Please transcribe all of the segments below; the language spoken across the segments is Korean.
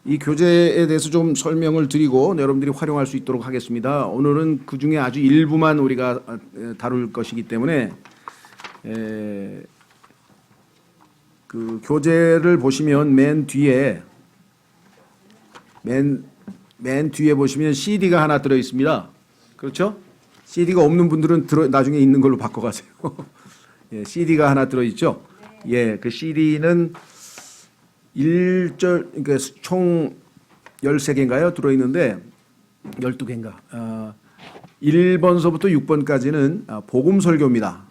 이 교재에 대해서 좀 설명을 드리고 여러분들이 활용할 수 있도록 하겠습니다. 오늘은 그 중에 아주 일부만 우리가 다룰 것이기 때문에 그 교재를 보시면 맨 뒤에 보시면 CD가 하나 들어 있습니다. 그렇죠? CD가 없는 분들은 나중에 있는 걸로 바꿔가세요. 예, CD가 하나 들어 있죠. 예, 그 CD는 그러니까 총 13개인가요? 들어있는데 12개인가. 1번서부터 6번까지는 복음 설교입니다.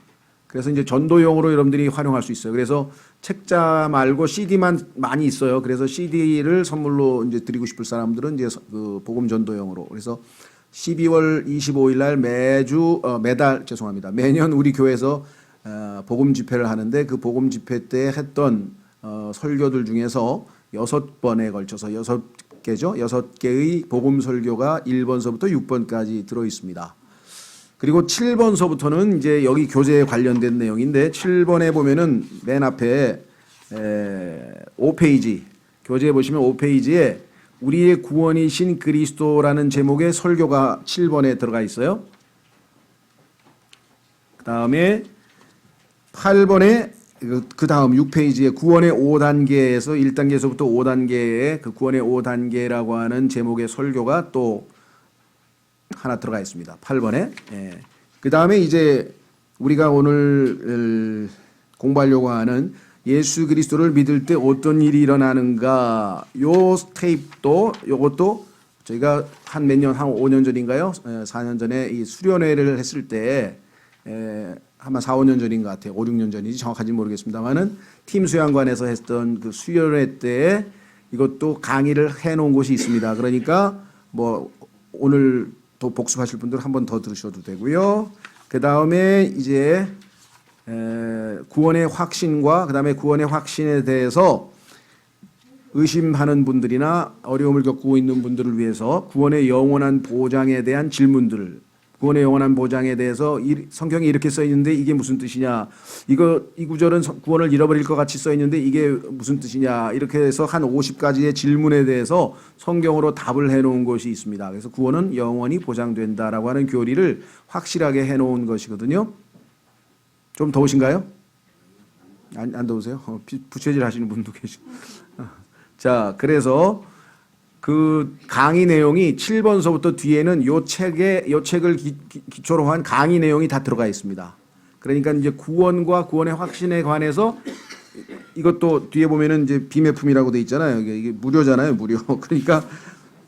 그래서 이제 전도용으로 여러분들이 활용할 수 있어요. 그래서 책자 말고 CD만 많이 있어요. 그래서 CD를 선물로 이제 드리고 싶을 사람들은 이제 그 복음 전도용으로. 그래서 12월 25일 날 매년 우리 교회에서 복음 집회를 하는데 그 복음 집회 때 했던 설교들 중에서 6번에 걸쳐서 6개죠. 6개의 복음 설교가 1번서부터 6번까지 들어 있습니다. 그리고 7번서부터는 이제 여기 교재에 관련된 내용인데 7번에 보면은 맨 앞에 5페이지 교재에 보시면 5페이지에 우리의 구원이신 그리스도라는 제목의 설교가 7번에 들어가 있어요. 그 다음에 8번에 그 다음 6페이지에 구원의 5단계에서 1단계에서부터 5단계에 그 구원의 5단계라고 하는 제목의 설교가 또 하나 들어가 있습니다. 8번에. 예. 그 다음에 이제 우리가 오늘 공부하려고 하는 예수 그리스도를 믿을 때 어떤 일이 일어나는가 요 테이프도 요것도 저희가 한 몇 년, 한 5년 전인가요? 4년 전에 이 수련회를 했을 때 아마 4, 5년 전인 것 같아요. 5, 6년 전인지 정확한지 모르겠습니다만은 팀 수양관에서 했던 그 수련회 때 이것도 강의를 해놓은 곳이 있습니다. 그러니까 뭐 오늘 또 복습하실 분들 한 번 더 들으셔도 되고요. 그 다음에 이제 구원의 확신과 그 다음에 구원의 확신에 대해서 의심하는 분들이나 어려움을 겪고 있는 분들을 위해서 구원의 영원한 보장에 대한 질문들, 구원의 영원한 보장에 대해서 성경에 이렇게 써 있는데 이게 무슨 뜻이냐, 이 구절은 구원을 잃어버릴 것 같이 써 있는데 이게 무슨 뜻이냐, 이렇게 해서 한 50가지의 질문에 대해서 성경으로 답을 해놓은 것이 있습니다. 그래서 구원은 영원히 보장된다라고 하는 교리를 확실하게 해놓은 것이거든요. 좀 더우신가요? 안 더우세요? 부채질 하시는 분도 계시고. 자, 그래서 그 강의 내용이 7번서부터 뒤에는 요 책을 기초로 한 강의 내용이 다 들어가 있습니다. 그러니까 이제 구원과 구원의 확신에 관해서 이것도 뒤에 보면은 이제 비매품이라고 돼 있잖아요. 이게 무료잖아요, 무료. 그러니까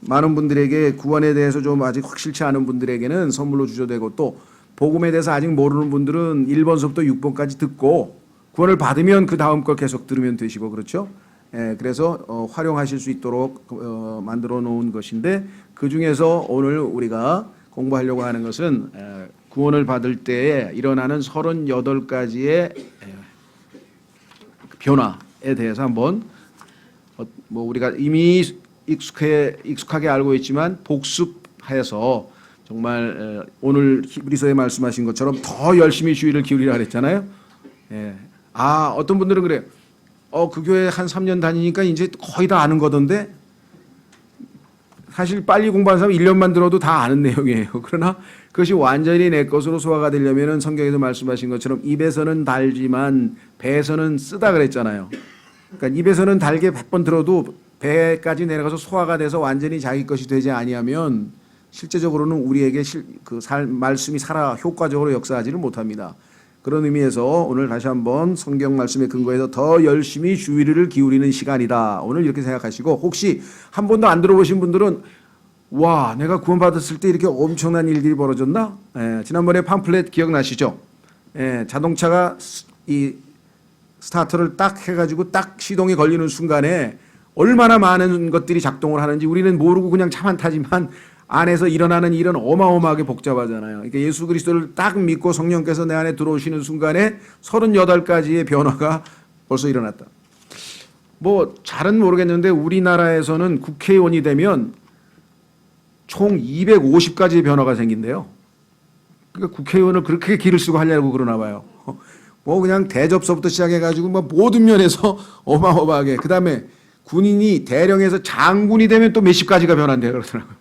많은 분들에게 구원에 대해서 좀 아직 확실치 않은 분들에게는 선물로 주셔도 되고 또 복음에 대해서 아직 모르는 분들은 1번서부터 6번까지 듣고 구원을 받으면 그 다음 걸 계속 들으면 되시고 그렇죠. 예, 그래서 활용하실 수 있도록 만들어 놓은 것인데 그 중에서 오늘 우리가 공부하려고 하는 것은 구원을 받을 때에 일어나는 38가지의 변화에 대해서 한번 뭐 우리가 이미 익숙하게 알고 있지만 복습해서 정말 오늘 히브리서에 말씀하신 것처럼 더 열심히 주의를 기울이라 그랬잖아요. 예. 어떤 분들은 그래요. 그 교회 한 3년 다니니까 이제 거의 다 아는 거던데 사실 빨리 공부하는 사람 1년만 들어도 다 아는 내용이에요. 그러나 그것이 완전히 내 것으로 소화가 되려면 성경에서 말씀하신 것처럼 입에서는 달지만 배에서는 쓰다 그랬잖아요. 그러니까 입에서는 달게 100번 들어도 배까지 내려가서 소화가 돼서 완전히 자기 것이 되지 아니하면 실제적으로는 우리에게 말씀이 살아 효과적으로 역사하지를 못합니다. 그런 의미에서 오늘 다시 한번 성경 말씀에 근거해서 더 열심히 주의를 기울이는 시간이다. 오늘 이렇게 생각하시고 혹시 한 번도 안 들어보신 분들은 와, 내가 구원받았을 때 이렇게 엄청난 일들이 벌어졌나? 지난번에 팜플렛 기억나시죠? 자동차가 이 스타트를 딱 해가지고 딱 시동이 걸리는 순간에 얼마나 많은 것들이 작동을 하는지 우리는 모르고 그냥 차만 타지만 안에서 일어나는 일은 어마어마하게 복잡하잖아요. 그러니까 예수 그리스도를 딱 믿고 성령께서 내 안에 들어오시는 순간에 38가지의 변화가 벌써 일어났다. 뭐 잘은 모르겠는데 우리나라에서는 국회의원이 되면 총 250가지의 변화가 생긴대요. 그러니까 국회의원을 그렇게 기를 쓰고 하려고 그러나 봐요. 뭐 그냥 대접서부터 시작해가지고 뭐 모든 면에서 어마어마하게. 그 다음에 군인이 대령에서 장군이 되면 또 몇십 가지가 변한대요 그러더라고요.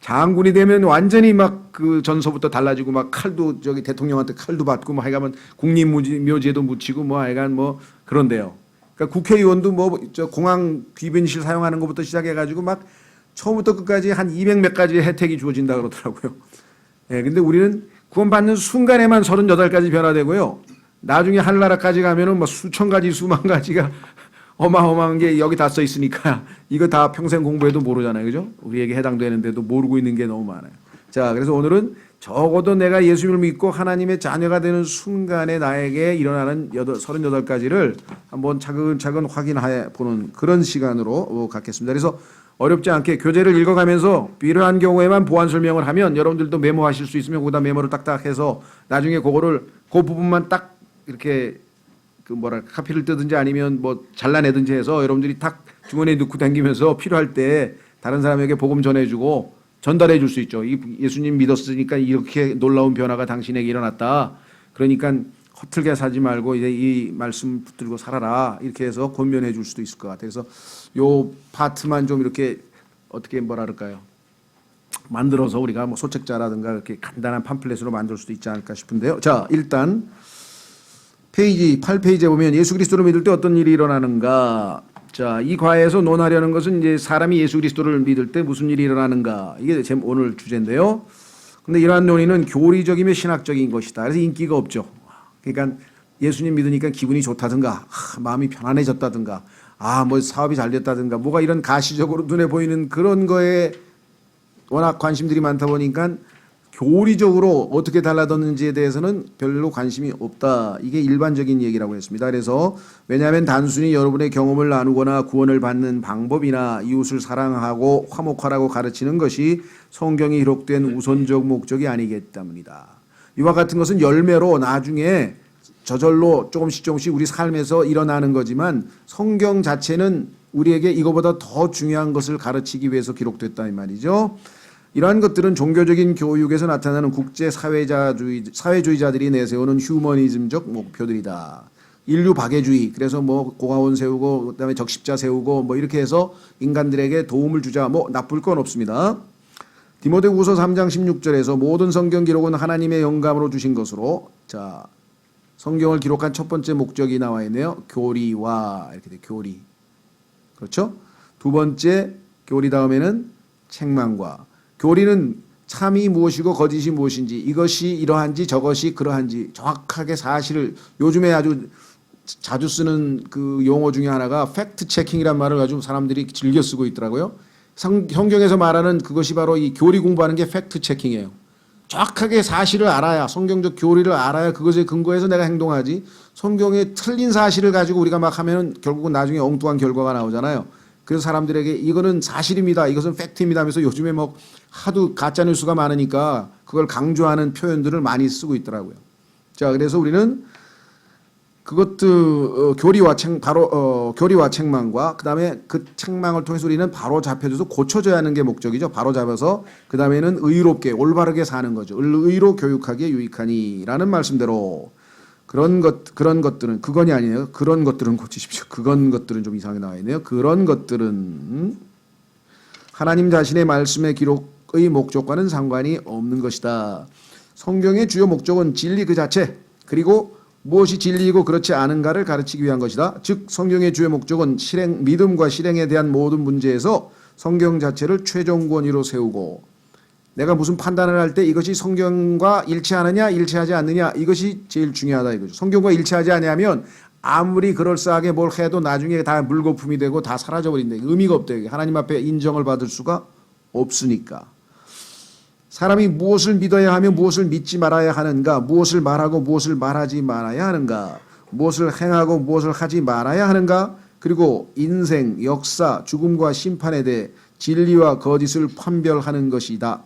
장군이 되면 완전히 막 그 전서부터 달라지고 막 칼도 저기 대통령한테 칼도 받고 뭐 하여간 국립묘지에도 묻히고 뭐 하여간 뭐 그런데요. 그러니까 국회의원도 뭐 저 공항 귀빈실 사용하는 것부터 시작해가지고 막 처음부터 끝까지 한 200 몇 가지의 혜택이 주어진다 그러더라고요. 예, 근데 우리는 구원받는 순간에만 38가지 변화되고요. 나중에 하늘나라까지 가면은 뭐 수천 가지, 수만 가지가 어마어마한 게 여기 다 써 있으니까 이거 다 평생 공부해도 모르잖아요. 그죠? 우리에게 해당되는데도 모르고 있는 게 너무 많아요. 자, 그래서 오늘은 적어도 내가 예수님을 믿고 하나님의 자녀가 되는 순간에 나에게 일어나는 38가지를 한번 차근차근 확인해 보는 그런 시간으로 갖겠습니다. 그래서 어렵지 않게 교재를 읽어가면서 필요한 경우에만 보완 설명을 하면 여러분들도 메모하실 수 있으면 거기다 메모를 딱딱 해서 나중에 그거를 그 부분만 딱 이렇게 그 뭐랄까 카피를 뜨든지 아니면 뭐 잘라내든지 해서 여러분들이 딱 주머니에 넣고 다니면서 필요할 때 다른 사람에게 복음 전해주고 전달해 줄 수 있죠. 예수님 믿었으니까 이렇게 놀라운 변화가 당신에게 일어났다. 그러니까 허틀게 사지 말고 이제 이 말씀 붙들고 살아라. 이렇게 해서 권면해 줄 수도 있을 것 같아요. 그래서 요 파트만 좀 이렇게 어떻게 뭐랄까요? 만들어서 우리가 뭐 소책자라든가 이렇게 간단한 팜플렛으로 만들 수도 있지 않을까 싶은데요. 자, 일단 페이지 8페이지에 보면 예수 그리스도를 믿을 때 어떤 일이 일어나는가. 자, 이 과에서 논하려는 것은 이제 사람이 예수 그리스도를 믿을 때 무슨 일이 일어나는가. 이게 오늘 주제인데요. 근데 이러한 논의는 교리적이며 신학적인 것이다. 그래서 인기가 없죠. 그러니까 예수님 믿으니까 기분이 좋다든가, 마음이 편안해졌다든가, 뭐 사업이 잘 됐다든가, 뭐가 이런 가시적으로 눈에 보이는 그런 거에 워낙 관심들이 많다 보니까 교리적으로 어떻게 달라졌는지에 대해서는 별로 관심이 없다. 이게 일반적인 얘기라고 했습니다. 그래서 왜냐하면 단순히 여러분의 경험을 나누거나 구원을 받는 방법이나 이웃을 사랑하고 화목하라고 가르치는 것이 성경에 기록된 우선적 목적이 아니기 때문이다. 이와 같은 것은 열매로 나중에 저절로 조금씩 우리 삶에서 일어나는 거지만 성경 자체는 우리에게 이거보다 더 중요한 것을 가르치기 위해서 기록됐다 이 말이죠. 이러한 것들은 종교적인 교육에서 나타나는 국제 사회주의자들이 내세우는 휴머니즘적 목표들이다. 인류 박애주의, 그래서 뭐 고아원 세우고 그다음에 적십자 세우고 뭐 이렇게 해서 인간들에게 도움을 주자, 뭐 나쁠 건 없습니다. 디모데후서 3장 16절에서 모든 성경 기록은 하나님의 영감으로 주신 것으로, 자, 성경을 기록한 첫 번째 목적이 나와 있네요. 교리와 이렇게 돼. 교리. 그렇죠? 두 번째 교리 다음에는 책망과. 교리는 참이 무엇이고 거짓이 무엇인지, 이것이 이러한지 저것이 그러한지 정확하게 사실을, 요즘에 아주 자주 쓰는 그 용어 중에 하나가 팩트 체킹이란 말을 아주 사람들이 즐겨 쓰고 있더라고요. 성경에서 말하는 그것이 바로 이 교리 공부하는 게 팩트 체킹이에요. 정확하게 사실을 알아야, 성경적 교리를 알아야 그것에 근거해서 내가 행동하지, 성경에 틀린 사실을 가지고 우리가 막 하면 결국은 나중에 엉뚱한 결과가 나오잖아요. 그래서 사람들에게 이거는 사실입니다, 이것은 팩트입니다 하면서 요즘에 뭐 하도 가짜뉴스가 많으니까 그걸 강조하는 표현들을 많이 쓰고 있더라고요. 자, 그래서 우리는 그것도 교리와 책망과 그다음에 그 책망을 통해서 우리는 바로 잡혀줘서 고쳐져야 하는 게 목적이죠. 바로 잡아서 그다음에는 의롭게 올바르게 사는 거죠. 의로 교육하기에 유익하니라는 말씀대로 그런 것들은 그건이 아니에요. 그런 것들은 고치십시오. 그건 것들은 좀 이상하게 나와 있네요. 그런 것들은 하나님 자신의 말씀의 기록의 목적과는 상관이 없는 것이다. 성경의 주요 목적은 진리 그 자체, 그리고 무엇이 진리이고 그렇지 않은가를 가르치기 위한 것이다. 즉 성경의 주요 목적은 믿음과 실행에 대한 모든 문제에서 성경 자체를 최종 권위로 세우고, 내가 무슨 판단을 할 때 이것이 성경과 일치하느냐 일치하지 않느냐, 이것이 제일 중요하다 이거죠. 성경과 일치하지 않으면 아무리 그럴싸하게 뭘 해도 나중에 다 물거품이 되고 다 사라져버린다. 의미가 없다. 하나님 앞에 인정을 받을 수가 없으니까. 사람이 무엇을 믿어야 하며 무엇을 믿지 말아야 하는가, 무엇을 말하고 무엇을 말하지 말아야 하는가, 무엇을 행하고 무엇을 하지 말아야 하는가, 그리고 인생, 역사, 죽음과 심판에 대해 진리와 거짓을 판별하는 것이다.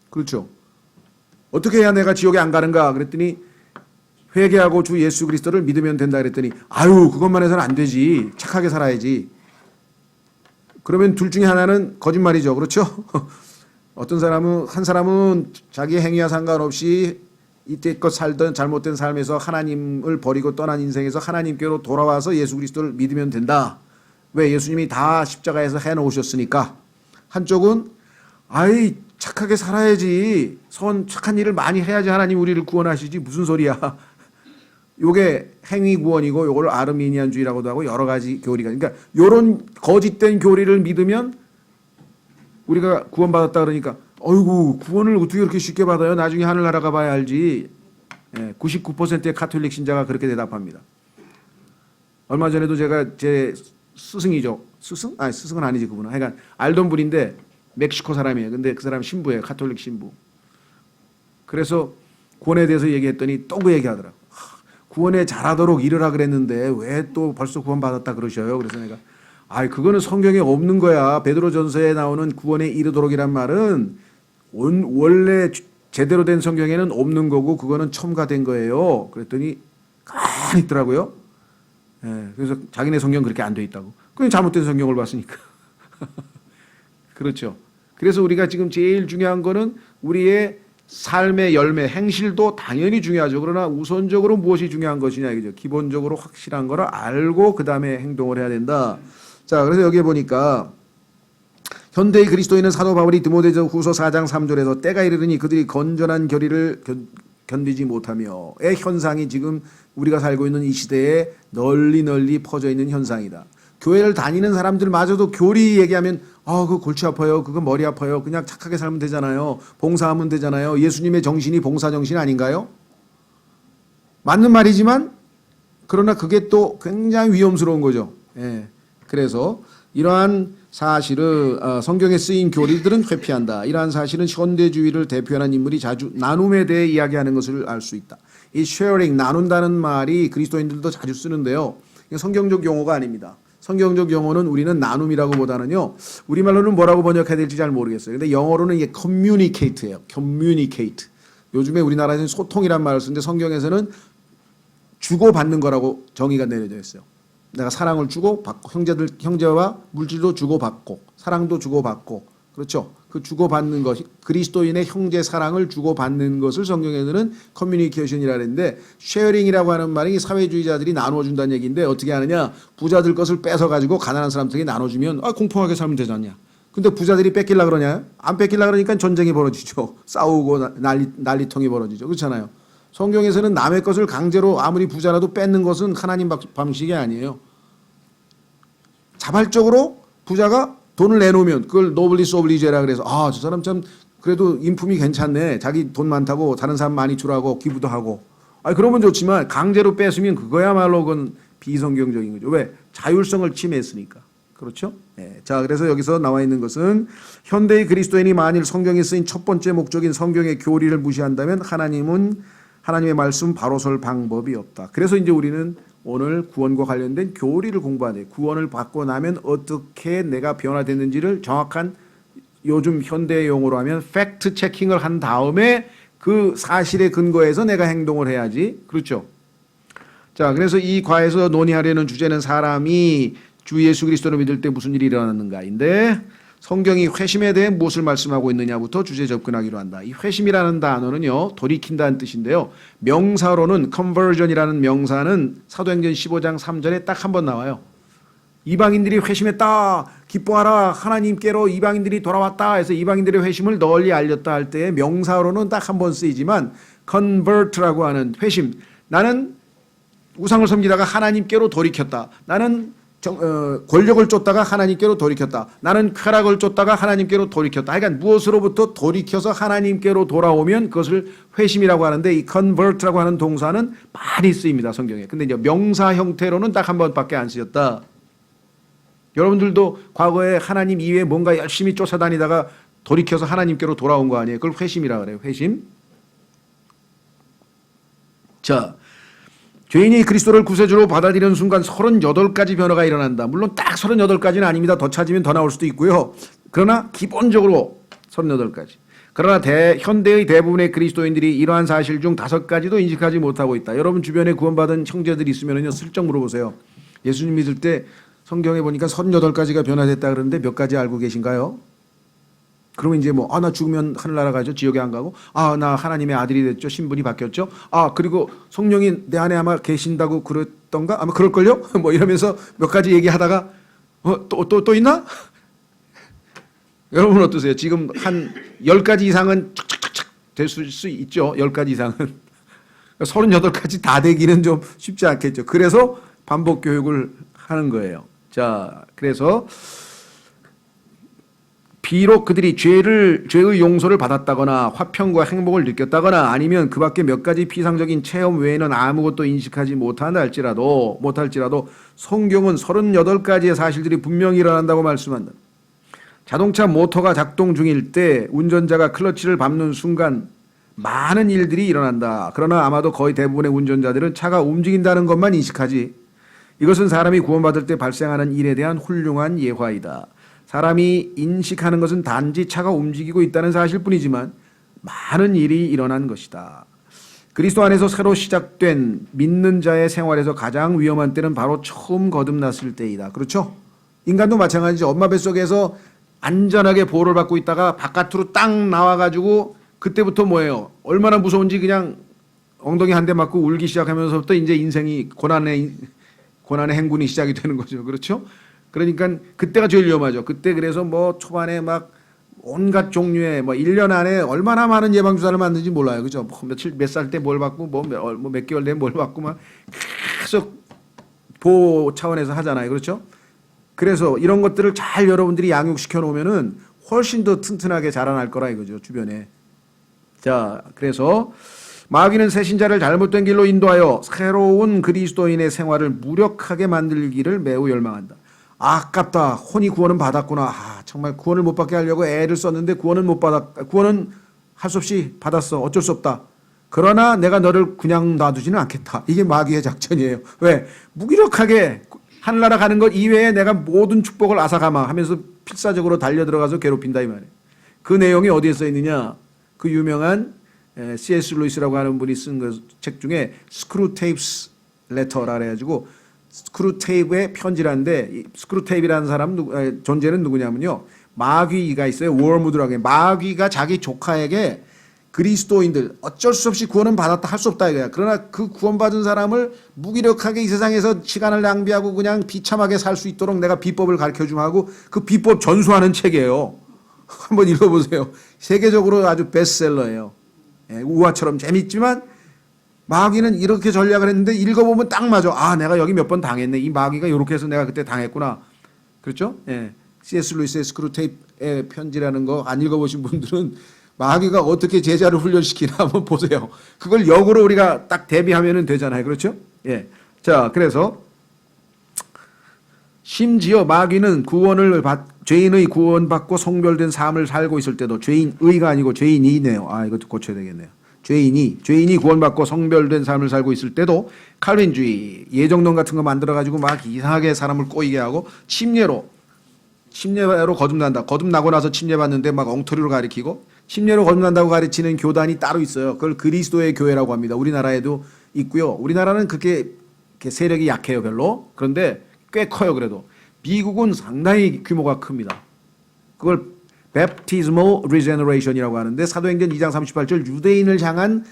그렇죠? 어떻게 해야 내가 지옥에 안 가는가 그랬더니 회개하고 주 예수 그리스도를 믿으면 된다 그랬더니 아유 그것만 해서는 안 되지, 착하게 살아야지. 그러면 둘 중에 하나는 거짓말이죠. 그렇죠? 어떤 사람은, 한 사람은 자기 행위와 상관없이 이때껏 살던 잘못된 삶에서 하나님을 버리고 떠난 인생에서 하나님께로 돌아와서 예수 그리스도를 믿으면 된다. 왜? 예수님이 다 십자가에서 해놓으셨으니까. 한쪽은 아이 착하게 살아야지, 착한 일을 많이 해야지 하나님 우리를 구원하시지, 무슨 소리야. 요게 행위 구원이고 요걸 아르미니안주의라고도 하고 여러 가지 교리가, 그러니까 요런 거짓된 교리를 믿으면 우리가 구원받았다 그러니까 어이구 구원을 어떻게 그렇게 쉽게 받아요? 나중에 하늘나라 가봐야 알지. 99%의 가톨릭 신자가 그렇게 대답합니다. 얼마 전에도 제가 제 스승이죠. 스승? 아니 스승은 아니지 그분은. 하여간 알던 분인데 멕시코 사람이에요. 근데 그 사람 신부예요. 가톨릭 신부. 그래서 구원에 대해서 얘기했더니 또 그 얘기하더라고. 구원에 잘하도록 이르라 그랬는데 왜 또 벌써 구원받았다 그러셔요? 그래서 내가 그거는 성경에 없는 거야. 베드로전서에 나오는 구원에 이르도록이란 말은 원래 제대로 된 성경에는 없는 거고 그거는 첨가된 거예요. 그랬더니 가만히 있더라고요. 그래서 자기네 성경 그렇게 안 돼 있다고. 그냥 잘못된 성경을 봤으니까. 그렇죠. 그래서 우리가 지금 제일 중요한 거는 우리의 삶의 열매, 행실도 당연히 중요하죠. 그러나 우선적으로 무엇이 중요한 것이냐 이거죠. 기본적으로 확실한 거를 알고 그 다음에 행동을 해야 된다. 자, 그래서 여기에 보니까 현대의 그리스도인은 사도 바울이 디모데전서 후서 4장 3절에서 때가 이르르니 그들이 건전한 결의를 견디지 못하며의 현상이 지금 우리가 살고 있는 이 시대에 널리 퍼져 있는 현상이다. 교회를 다니는 사람들마저도 교리 얘기하면 그거 골치 아파요. 그거 머리 아파요. 그냥 착하게 살면 되잖아요. 봉사하면 되잖아요. 예수님의 정신이 봉사 정신 아닌가요? 맞는 말이지만 그러나 그게 또 굉장히 위험스러운 거죠. 그래서 이러한 사실을 성경에 쓰인 교리들은 회피한다. 이러한 사실은 현대주의를 대표하는 인물이 자주 나눔에 대해 이야기하는 것을 알 수 있다. 이 sharing, 나눈다는 말이 그리스도인들도 자주 쓰는데요. 이게 성경적 용어가 아닙니다. 성경적 용어는 우리는 나눔이라고 보다는요. 우리말로는 뭐라고 번역해야 될지 잘 모르겠어요. 근데 영어로는 이게 communicate예요. communicate. 요즘에 우리나라에서는 소통이란 말을 쓰는데 성경에서는 주고받는 거라고 정의가 내려져 있어요. 내가 사랑을 주고받고 형제와 물질도 주고받고 사랑도 주고받고 그렇죠. 그 주고받는 것 그리스도인의 형제 사랑을 주고받는 것을 성경에서는 커뮤니케이션이라 그랬는데 쉐어링이라고 하는 말이 사회주의자들이 나눠준다는 얘기인데 어떻게 하느냐. 부자들 것을 뺏어가지고 가난한 사람들에게 나눠주면 공평하게 살면 되지 않냐. 근데 부자들이 뺏기려고 그러냐. 안 뺏기려고 그러니까 전쟁이 벌어지죠. 싸우고 난리통이 벌어지죠. 그렇잖아요. 성경에서는 남의 것을 강제로 아무리 부자라도 뺏는 것은 하나님 방식이 아니에요. 자발적으로 부자가 돈을 내놓으면 그걸 노블리스 오블리제라 그래서 저 사람 참 그래도 인품이 괜찮네. 자기 돈 많다고 다른 사람 많이 주라고 기부도 하고. 그러면 좋지만 강제로 뺏으면 그거야말로 그건 비성경적인 거죠. 왜? 자율성을 침해했으니까. 그렇죠? 자, 그래서 여기서 나와 있는 것은 현대의 그리스도인이 만일 성경에 쓰인 첫 번째 목적인 성경의 교리를 무시한다면 하나님의 말씀 바로 설 방법이 없다. 그래서 이제 우리는 오늘 구원과 관련된 교리를 공부하네. 구원을 받고 나면 어떻게 내가 변화됐는지를 정확한 요즘 현대 용어로 하면 팩트 체킹을 한 다음에 그 사실에 근거해서 내가 행동을 해야지. 그렇죠? 자, 그래서 이 과에서 논의하려는 주제는 사람이 주 예수 그리스도를 믿을 때 무슨 일이 일어나는가인데 성경이 회심에 대해 무엇을 말씀하고 있느냐부터 주제 접근하기로 한다. 이 회심이라는 단어는요. 돌이킨다는 뜻인데요. 명사로는 conversion이라는 명사는 사도행전 15장 3절에 딱 한 번 나와요. 이방인들이 회심했다. 기뻐하라. 하나님께로 이방인들이 돌아왔다. 해서 이방인들의 회심을 널리 알렸다 할 때에 명사로는 딱 한 번 쓰이지만 convert라고 하는 회심. 나는 우상을 섬기다가 하나님께로 돌이켰다. 나는 권력을 쫓다가 하나님께로 돌이켰다. 나는 쾌락을 쫓다가 하나님께로 돌이켰다. 그러니까 무엇으로부터 돌이켜서 하나님께로 돌아오면 그것을 회심이라고 하는데 이 convert라고 하는 동사는 많이 쓰입니다. 성경에. 근데 이제 명사 형태로는 딱 한 번밖에 안 쓰였다. 여러분들도 과거에 하나님 이외에 뭔가 열심히 쫓아다니다가 돌이켜서 하나님께로 돌아온 거 아니에요? 그걸 회심이라 그래요. 회심. 자, 죄인이 그리스도를 구세주로 받아들이는 순간 38가지 변화가 일어난다. 물론 딱 38가지는 아닙니다. 더 찾으면 더 나올 수도 있고요. 그러나 기본적으로 38가지. 그러나 현대의 대부분의 그리스도인들이 이러한 사실 중 5가지도 인식하지 못하고 있다. 여러분 주변에 구원받은 형제들이 있으면요, 슬쩍 물어보세요. 예수님 믿을 때 성경에 보니까 38가지가 변화됐다 그러는데 몇 가지 알고 계신가요? 그러면 이제 뭐, 나 죽으면 하늘나라 가죠. 지옥에 안 가고. 나 하나님의 아들이 됐죠. 신분이 바뀌었죠. 그리고 성령이 내 안에 아마 계신다고 그랬던가? 아마 그럴걸요? 뭐 이러면서 몇 가지 얘기하다가, 또 있나? 여러분 어떠세요? 지금 한 10가지 이상은 착착착착 될 수 있죠. 10가지 이상은. 38가지 다 되기는 좀 쉽지 않겠죠. 그래서 반복 교육을 하는 거예요. 자, 그래서 비록 그들이 죄의 용서를 받았다거나 화평과 행복을 느꼈다거나 아니면 그 밖에 몇 가지 피상적인 체험 외에는 아무것도 인식하지 못한다 할지라도 성경은 38가지의 사실들이 분명히 일어난다고 말씀한다. 자동차 모터가 작동 중일 때 운전자가 클러치를 밟는 순간 많은 일들이 일어난다. 그러나 아마도 거의 대부분의 운전자들은 차가 움직인다는 것만 인식하지. 이것은 사람이 구원받을 때 발생하는 일에 대한 훌륭한 예화이다. 사람이 인식하는 것은 단지 차가 움직이고 있다는 사실뿐이지만 많은 일이 일어난 것이다. 그리스도 안에서 새로 시작된 믿는 자의 생활에서 가장 위험한 때는 바로 처음 거듭났을 때이다. 그렇죠? 인간도 마찬가지죠. 엄마 뱃속에서 안전하게 보호를 받고 있다가 바깥으로 딱 나와가지고 그때부터 뭐예요? 얼마나 무서운지 그냥 엉덩이 한 대 맞고 울기 시작하면서부터 이제 인생이 고난의 행군이 시작이 되는 거죠. 그렇죠? 그러니까 그때가 제일 위험하죠. 그때 그래서 뭐 초반에 막 온갖 종류의 뭐 1년 안에 얼마나 많은 예방주사를 맞는지 몰라요. 그죠? 몇 살 때 뭘 받고 몇 개월 내에 뭘 받고 막 계속 보호 차원에서 하잖아요. 그렇죠? 그래서 이런 것들을 잘 여러분들이 양육시켜 놓으면은 훨씬 더 튼튼하게 자라날 거라 이거죠. 주변에. 자, 그래서 마귀는 새신자를 잘못된 길로 인도하여 새로운 그리스도인의 생활을 무력하게 만들기를 매우 열망한다. 아깝다. 혼이 구원은 받았구나. 정말 구원을 못 받게 하려고 애를 썼는데 구원은 할 수 없이 받았어. 어쩔 수 없다. 그러나 내가 너를 그냥 놔두지는 않겠다. 이게 마귀의 작전이에요. 왜? 무기력하게 하늘나라 가는 것 이외에 내가 모든 축복을 앗아가마 하면서 필사적으로 달려들어가서 괴롭힌다 이 말이에요. 그 내용이 어디에 써 있느냐? 그 유명한 C.S. 루이스라고 하는 분이 쓴 책 중에 스크루테이프스 레터라 그래가지고 스크루테이프의 편지라는데 스크루테이프라는 사람 존재는 누구냐면요. 마귀가 있어요. 워무드라고 해요. 마귀가 자기 조카에게 그리스도인들 어쩔 수 없이 구원은 받았다 할 수 없다 이거야. 그러나 그 구원받은 사람을 무기력하게 이 세상에서 시간을 낭비하고 그냥 비참하게 살 수 있도록 내가 비법을 가르쳐주면 하고 그 비법 전수하는 책이에요. 한번 읽어보세요. 세계적으로 아주 베스트셀러예요. 우화처럼 재밌지만 마귀는 이렇게 전략을 했는데 읽어보면 딱 맞아. 내가 여기 몇 번 당했네. 이 마귀가 이렇게 해서 내가 그때 당했구나. 그렇죠? C.S. 루이스의 스크루테이프의 편지라는 거 안 읽어보신 분들은 마귀가 어떻게 제자를 훈련시키나 한번 보세요. 그걸 역으로 우리가 딱 대비하면 되잖아요. 그렇죠? 자, 그래서 심지어 마귀는 죄인의 구원받고 성별된 삶을 살고 있을 때도 죄인의가 아니고 죄인이네요. 이것도 고쳐야 되겠네요. 죄인이 구원받고 성별된 삶을 살고 있을 때도 칼빈주의, 예정론 같은 거 만들어가지고 막 이상하게 사람을 꼬이게 하고 침례로 거듭난다. 거듭나고 나서 침례받는데 막 엉터리로 가리키고 침례로 거듭난다고 가르치는 교단이 따로 있어요. 그걸 그리스도의 교회라고 합니다. 우리나라에도 있고요. 우리나라는 그렇게 세력이 약해요. 별로. 그런데 꽤 커요. 그래도. 미국은 상당히 규모가 큽니다. 그걸 Baptismal Regeneration이라고 하는데 사도행전 2장 38절 유대인을 향한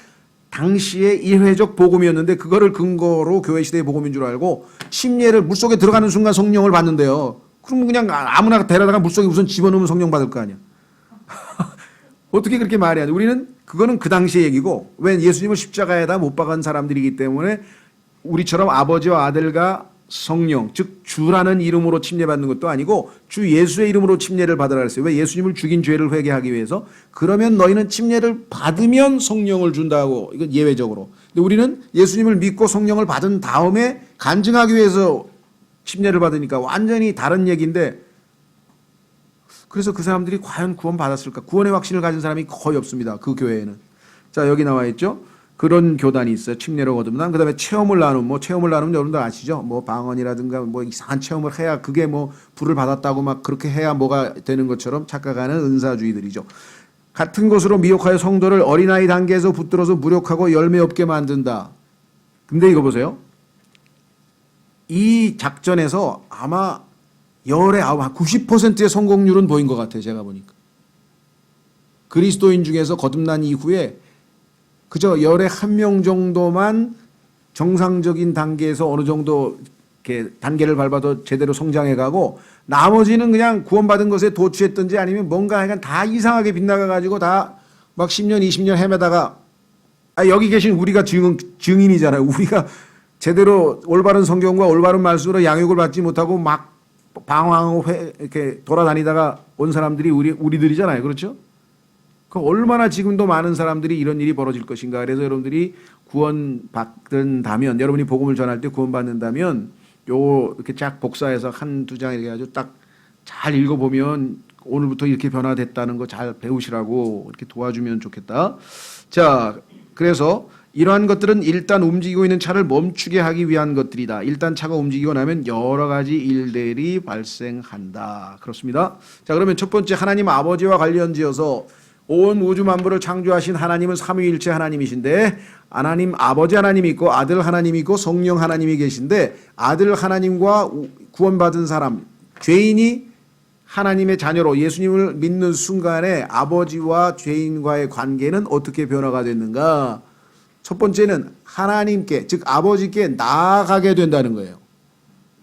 당시의 일회적 복음이었는데 그거를 근거로 교회 시대의 복음인 줄 알고 침례를 물속에 들어가는 순간 성령을 받는데요. 그럼 그냥 아무나 데려다가 물속에 우선 집어넣으면 성령 받을 거 아니야. 어떻게 그렇게 말해야 돼? 우리는 그거는 그 당시의 얘기고 왜 예수님을 십자가에다 못 박은 사람들이기 때문에 우리처럼 아버지와 아들과 성령 즉 주라는 이름으로 침례받는 것도 아니고 주 예수의 이름으로 침례를 받으라 그랬어요. 왜? 예수님을 죽인 죄를 회개하기 위해서. 그러면 너희는 침례를 받으면 성령을 준다고. 이건 예외적으로. 근데 우리는 예수님을 믿고 성령을 받은 다음에 간증하기 위해서 침례를 받으니까 완전히 다른 얘기인데 그래서 그 사람들이 과연 구원 받았을까? 구원의 확신을 가진 사람이 거의 없습니다. 그 교회에는. 자, 여기 나와 있죠. 그런 교단이 있어요. 침례로 거듭난. 그다음에 체험을 나누면 여러분들 아시죠? 방언이라든가 이상한 체험을 해야 그게 불을 받았다고 막 그렇게 해야 뭐가 되는 것처럼 착각하는 은사주의들이죠. 같은 것으로 미혹하여 성도를 어린아이 단계에서 붙들어서 무력하고 열매 없게 만든다. 근데 이거 보세요. 이 작전에서 아마 열의 90%의 성공률은 보인 것 같아요. 제가 보니까. 그리스도인 중에서 거듭난 이후에 그저 열에 한 명 정도만 정상적인 단계에서 어느 정도 이렇게 단계를 밟아도 제대로 성장해 가고 나머지는 그냥 구원받은 것에 도취했든지 아니면 뭔가 하여간 다 이상하게 빗나가 가지고 다 막 10년, 20년 헤매다가 여기 계신 우리가 증인이잖아요. 우리가 제대로 올바른 성경과 올바른 말씀으로 양육을 받지 못하고 막 방황하고 이렇게 돌아다니다가 온 사람들이 우리들이잖아요. 그렇죠? 그 얼마나 지금도 많은 사람들이 이런 일이 벌어질 것인가. 그래서 여러분들이 구원받는다면, 여러분이 복음을 전할 때 구원받는다면 요 이렇게 쫙 복사해서 한두 장 이렇게 해가지고 딱 잘 읽어보면 오늘부터 이렇게 변화됐다는 거 잘 배우시라고 이렇게 도와주면 좋겠다. 자, 그래서 이러한 것들은 일단 움직이고 있는 차를 멈추게 하기 위한 것들이다. 일단 차가 움직이고 나면 여러 가지 일들이 발생한다. 그렇습니다. 자, 그러면 첫 번째 하나님 아버지와 관련지어서 온 우주 만물을 창조하신 하나님은 삼위일체 하나님이신데 하나님 아버지 하나님이 있고 아들 하나님이 있고 성령 하나님이 계신데 아들 하나님과 구원받은 사람 죄인이 하나님의 자녀로 예수님을 믿는 순간에 아버지와 죄인과의 관계는 어떻게 변화가 됐는가? 첫 번째는 하나님께 즉 아버지께 나아가게 된다는 거예요.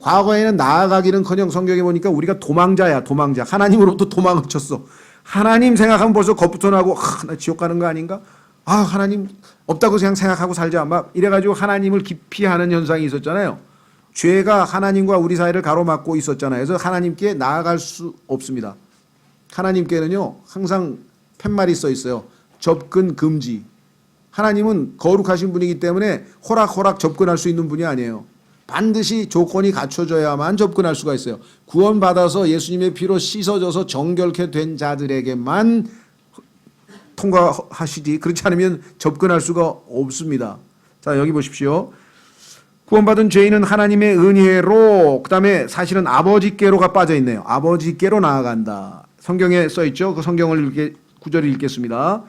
과거에는 나아가기는커녕 성경에 보니까 우리가 도망자야. 하나님으로부터 도망을 쳤어. 하나님 생각하면 벌써 겁부터 나고 나 지옥 가는 거 아닌가? 하나님 없다고 그냥 생각하고 살자. 막 이래가지고 하나님을 기피하는 현상이 있었잖아요. 죄가 하나님과 우리 사이를 가로막고 있었잖아요. 그래서 하나님께 나아갈 수 없습니다. 하나님께는요 항상 팻말이 써 있어요. 접근 금지. 하나님은 거룩하신 분이기 때문에 호락 접근할 수 있는 분이 아니에요. 반드시 조건이 갖춰져야만 접근할 수가 있어요. 구원받아서 예수님의 피로 씻어져서 정결케 된 자들에게만 통과하시지 그렇지 않으면 접근할 수가 없습니다. 자, 여기 보십시오. 구원받은 죄인은 하나님의 은혜로 그다음에 사실은 아버지께로가 빠져 있네요. 아버지께로 나아간다. 성경에 써 있죠. 그 성경을 구절을 읽겠습니다.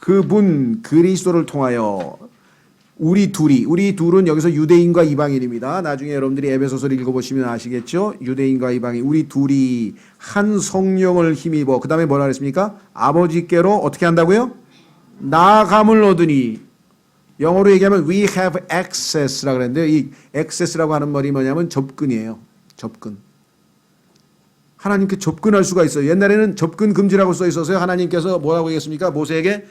그분 그리스도를 통하여 우리 둘은 여기서 유대인과 이방인입니다. 나중에 여러분들이 에베소서를 읽어보시면 아시겠죠. 유대인과 이방인 우리 둘이 한 성령을 힘입어 그 다음에 뭐라 그랬습니까? 아버지께로 어떻게 한다고요? 나아감을 얻으니 영어로 얘기하면 we have access라고 그랬는데 이 access라고 하는 말이 뭐냐면 접근이에요. 접근. 하나님께 접근할 수가 있어요. 옛날에는 접근 금지라고 써 있어서요. 하나님께서 뭐라고 얘기했습니까? 모세에게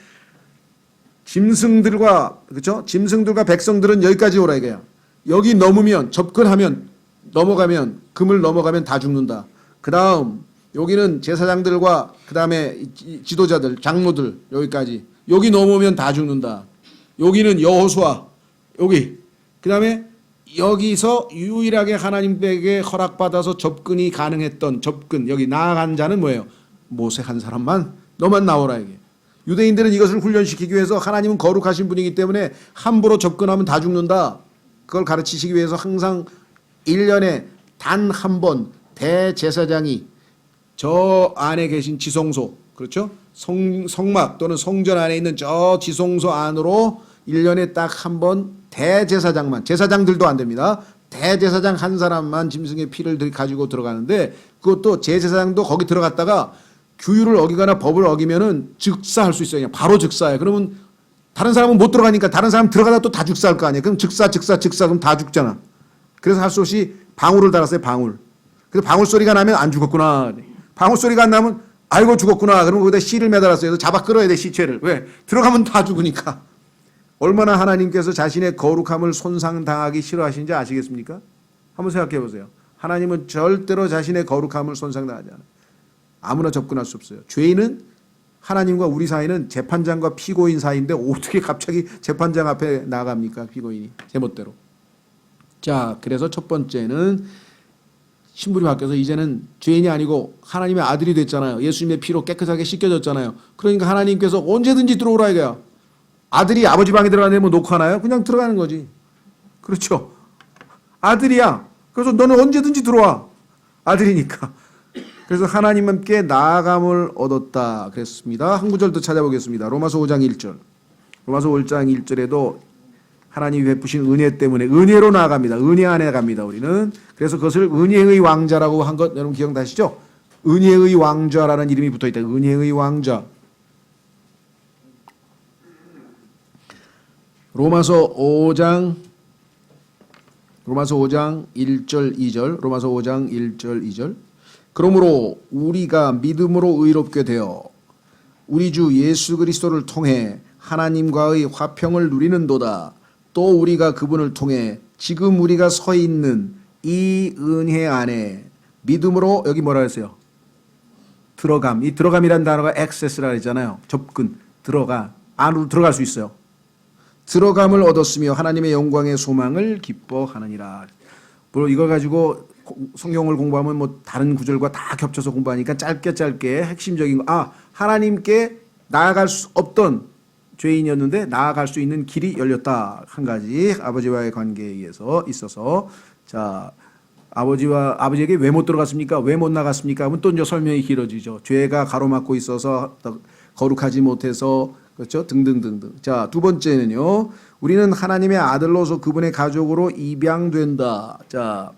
짐승들과 그렇죠? 짐승들과 백성들은 여기까지 오라 이거야. 여기 넘으면 접근하면 넘어가면 금을 넘어가면 다 죽는다. 그다음 여기는 제사장들과 그다음에 지도자들, 장로들 여기까지. 여기 넘으면 다 죽는다. 여기는 여호수아 여기. 그다음에 여기서 유일하게 하나님에게 허락받아서 접근이 가능했던 접근 여기 나아간 자는 뭐예요? 모세 한 사람만 너만 나오라 이게. 유대인들은 이것을 훈련시키기 위해서 하나님은 거룩하신 분이기 때문에 함부로 접근하면 다 죽는다. 그걸 가르치시기 위해서 항상 1년에 단 한 번 대제사장이 저 안에 계신 지성소 그렇죠? 성막 또는 성전 안에 있는 저 지성소 안으로 1년에 딱 한 번 대제사장만 제사장들도 안 됩니다. 대제사장 한 사람만 짐승의 피를 가지고 들어가는데 그것도 제사장도 거기 들어갔다가 규율을 어기거나 법을 어기면은 즉사할 수 있어요. 그냥 바로 즉사해요. 그러면 다른 사람은 못 들어가니까 다른 사람 들어가다 또 다 즉사할 거 아니에요. 그럼 즉사 그럼 다 죽잖아. 그래서 할 수 없이 방울을 달았어요. 방울. 그래서 방울 소리가 나면 안 죽었구나. 방울 소리가 안 나면 아이고 죽었구나. 그러면 거기다 씨를 매달았어요. 그래서 잡아 끌어야 돼 시체를. 왜? 들어가면 다 죽으니까. 얼마나 하나님께서 자신의 거룩함을 손상당하기 싫어하시는지 아시겠습니까? 한번 생각해 보세요. 하나님은 절대로 자신의 거룩함을 손상당하지 않아요. 아무나 접근할 수 없어요. 죄인은 하나님과 우리 사이는 재판장과 피고인 사이인데 어떻게 갑자기 재판장 앞에 나갑니까? 피고인이 제멋대로. 자, 그래서 첫 번째는 신분이 바뀌어서 이제는 죄인이 아니고 하나님의 아들이 됐잖아요. 예수님의 피로 깨끗하게 씻겨졌잖아요. 그러니까 하나님께서 언제든지 들어오라 이거야. 아들이 아버지 방에 들어가는데 뭐 놓고 하나요? 그냥 들어가는 거지. 그렇죠. 아들이야. 그래서 너는 언제든지 들어와. 아들이니까. 그래서 하나님께 나아감을 얻었다 그랬습니다. 한 구절 더 찾아보겠습니다. 로마서 5장 1절. 로마서 5장 1절에도 하나님이 베푸신 은혜 때문에 은혜로 나아갑니다. 은혜 안에 갑니다. 우리는. 그래서 그것을 은혜의 왕자라고 한 것 여러분 기억나시죠? 은혜의 왕자라는 이름이 붙어있다. 은혜의 왕자. 로마서 5장 1절 2절. 로마서 5장 1절 2절. 그러므로 우리가 믿음으로 의롭게 되어 우리 주 예수 그리스도를 통해 하나님과의 화평을 누리는도다. 또 우리가 그분을 통해 지금 우리가 서 있는 이 은혜 안에 믿음으로, 여기 뭐라 했어요? 들어감. 이 들어감이란 단어가 access라 했잖아요. 접근, 들어가, 안으로 들어갈 수 있어요. 들어감을 얻었으며 하나님의 영광의 소망을 기뻐하느니라. 물론 이걸 가지고 성경을 공부하면 뭐 다른 구절과 다 겹쳐서 공부하니까 짧게 핵심적인 거. 하나님께 나아갈 수 없던 죄인이었는데 나아갈 수 있는 길이 열렸다. 한 가지 아버지와의 관계에 의해서 있어서, 자, 아버지에게 왜 못 들어갔습니까? 왜 못 나갔습니까? 하면 또 이제 설명이 길어지죠. 죄가 가로막고 있어서 거룩하지 못해서, 그렇죠? 등등등등. 자, 두 번째는요. 우리는 하나님의 아들로서 그분의 가족으로 입양된다. 자,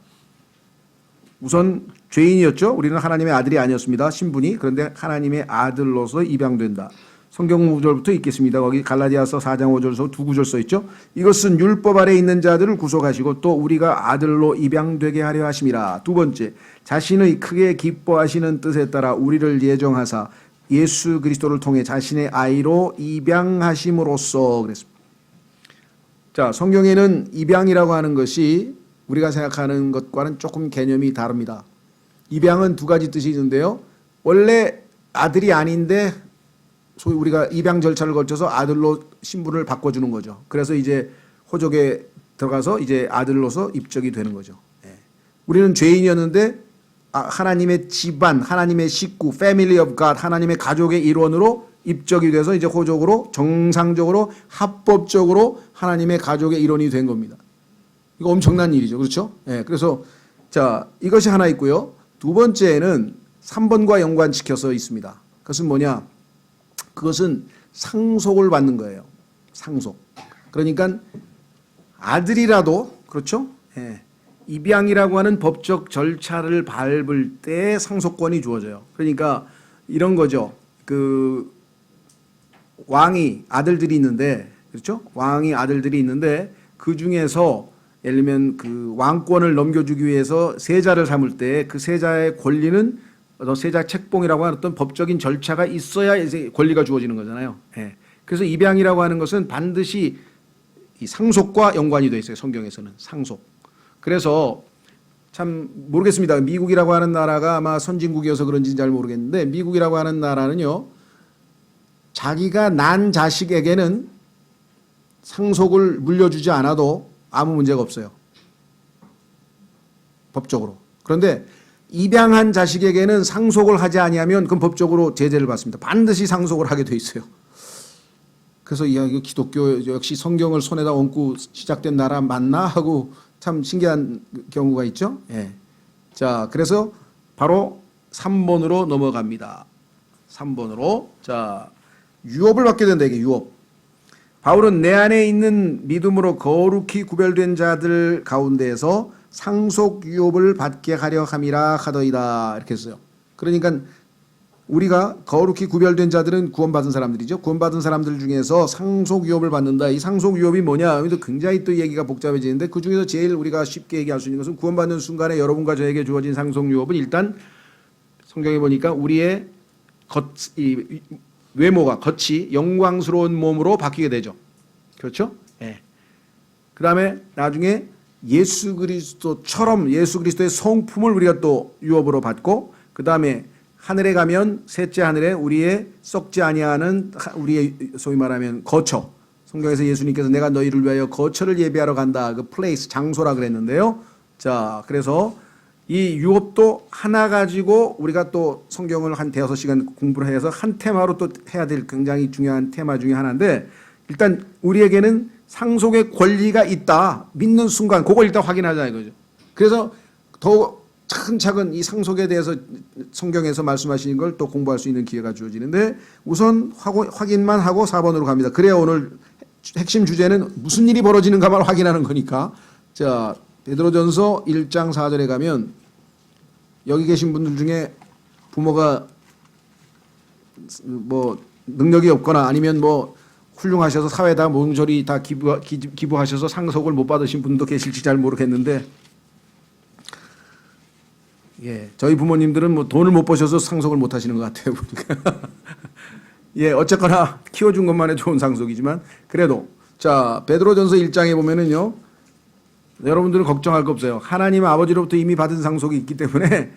우선 죄인이었죠. 우리는 하나님의 아들이 아니었습니다. 신분이. 그런데 하나님의 아들로서 입양된다. 성경 구절부터 읽겠습니다. 거기 갈라디아서 4장 5절에서 두 구절 써 있죠. 이것은 율법 아래 있는 자들을 구속하시고 또 우리가 아들로 입양되게 하려 하심이라. 두 번째, 자신의 크게 기뻐하시는 뜻에 따라 우리를 예정하사 예수 그리스도를 통해 자신의 아이로 입양하심으로써 그랬습니다. 자, 성경에는 입양이라고 하는 것이 우리가 생각하는 것과는 조금 개념이 다릅니다. 입양은 두 가지 뜻이 있는데요. 원래 아들이 아닌데 소위 우리가 입양 절차를 거쳐서 아들로 신분을 바꿔주는 거죠. 그래서 이제 호적에 들어가서 이제 아들로서 입적이 되는 거죠. 우리는 죄인이었는데 하나님의 집안, 하나님의 식구, Family of God, 하나님의 가족의 일원으로 입적이 돼서 이제 호적으로 정상적으로 합법적으로 하나님의 가족의 일원이 된 겁니다. 이거 엄청난 일이죠. 그렇죠? 그래서 자, 이것이 하나 있고요. 두 번째는 3번과 연관시켜서 있습니다. 그것은 뭐냐? 그것은 상속을 받는 거예요. 상속. 그러니까 아들이라도, 그렇죠? 입양이라고 하는 법적 절차를 밟을 때 상속권이 주어져요. 그러니까 이런 거죠. 그 왕이 아들들이 있는데, 그렇죠? 왕이 아들들이 있는데 그 중에서 예를 들면 그 왕권을 넘겨주기 위해서 세자를 삼을 때 그 세자의 권리는 세자 책봉이라고 하는 어떤 법적인 절차가 있어야 이제 권리가 주어지는 거잖아요. 그래서 입양이라고 하는 것은 반드시 이 상속과 연관이 되어 있어요. 성경에서는 상속. 그래서 참 모르겠습니다. 미국이라고 하는 나라가 아마 선진국이어서 그런지는 잘 모르겠는데 미국이라고 하는 나라는요. 자기가 난 자식에게는 상속을 물려주지 않아도 아무 문제가 없어요. 법적으로. 그런데 입양한 자식에게는 상속을 하지 아니하면 그건 법적으로 제재를 받습니다. 반드시 상속을 하게 돼 있어요. 그래서 이거 기독교 역시 성경을 손에다 얹고 시작된 나라 맞나 하고 참 신기한 경우가 있죠. 자, 그래서 바로 3번으로 넘어갑니다. 3번으로. 자, 유업을 받게 된다. 이게 유업. 바울은 내 안에 있는 믿음으로 거룩히 구별된 자들 가운데에서 상속 유업을 받게 하려 함이라 하더이다. 이렇게 했어요. 그러니까 우리가 거룩히 구별된 자들은 구원받은 사람들이죠. 구원받은 사람들 중에서 상속 유업을 받는다. 이 상속 유업이 뭐냐? 여기도 굉장히 또 얘기가 복잡해지는데 그 중에서 제일 우리가 쉽게 얘기할 수 있는 것은 구원받는 순간에 여러분과 저에게 주어진 상속 유업은 일단 성경에 보니까 우리의 이 외모가 겉이 영광스러운 몸으로 바뀌게 되죠. 그렇죠? 그 다음에 나중에 예수 그리스도처럼 예수 그리스도의 성품을 우리가 또 유업으로 받고 그 다음에 하늘에 가면 셋째 하늘에 우리의 썩지 아니하는 우리의 소위 말하면 거처. 성경에서 예수님께서 내가 너희를 위하여 거처를 예비하러 간다. 그 플레이스 장소라 그랬는데요. 자, 그래서 이 유업도 하나 가지고 우리가 또 성경을 한 대여섯 시간 공부를 해서 한 테마로 또 해야 될 굉장히 중요한 테마 중에 하나인데 일단 우리에게는 상속의 권리가 있다. 믿는 순간 그걸 일단 확인하자 이거죠. 그래서 더 차근차근 이 상속에 대해서 성경에서 말씀하시는 걸 또 공부할 수 있는 기회가 주어지는데 우선 확인만 하고 4번으로 갑니다. 그래야 오늘 핵심 주제는 무슨 일이 벌어지는가만 확인하는 거니까. 자, 베드로전서 1장 4절에 가면 여기 계신 분들 중에 부모가 뭐 능력이 없거나 아니면 뭐 훌륭하셔서 사회에다 몽졸이 다 기부하셔서 상속을 못 받으신 분도 계실지 잘 모르겠는데, 예, 저희 부모님들은 뭐 돈을 못 버셔서 상속을 못 하시는 것 같아요, 보니까. 예, 어쨌거나 키워준 것만에 좋은 상속이지만 그래도 자 베드로전서 1장에 보면은요, 여러분들은 걱정할 거 없어요. 하나님 아버지로부터 이미 받은 상속이 있기 때문에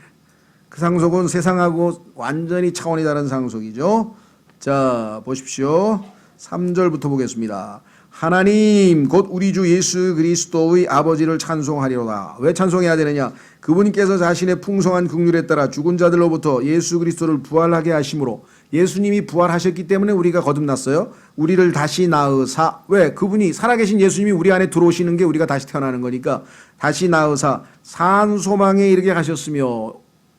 그 상속은 세상하고 완전히 차원이 다른 상속이죠. 자 보십시오. 3절부터 보겠습니다. 하나님 곧 우리 주 예수 그리스도의 아버지를 찬송하리로다. 왜 찬송해야 되느냐? 그분께서 자신의 풍성한 긍휼에 따라 죽은 자들로부터 예수 그리스도를 부활하게 하심으로, 예수님이 부활하셨기 때문에 우리가 거듭났어요. 우리를 다시 낳으사, 왜? 그분이 살아계신 예수님이 우리 안에 들어오시는 게 우리가 다시 태어나는 거니까 다시 낳으사 산 소망에 이르게 하셨으며,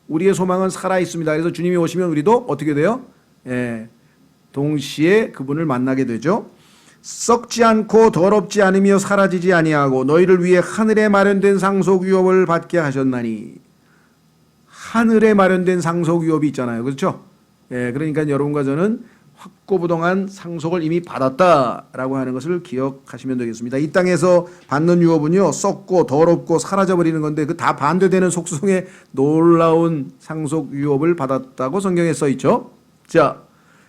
우리의 소망은 살아 있습니다. 그래서 주님이 오시면 우리도 어떻게 돼요? 예, 동시에 그분을 만나게 되죠. 썩지 않고 더럽지 않으며 사라지지 아니하고 너희를 위해 하늘에 마련된 상속 유업을 받게 하셨나니. 하늘에 마련된 상속 유업이 있잖아요, 그렇죠? 예, 그러니까 여러분과 저는 확고부동한 상속을 이미 받았다라고 하는 것을 기억하시면 되겠습니다. 이 땅에서 받는 유업은요, 썩고 더럽고 사라져버리는 건데 그 다 반대되는 속성의 놀라운 상속 유업을 받았다고 성경에 써 있죠. 자,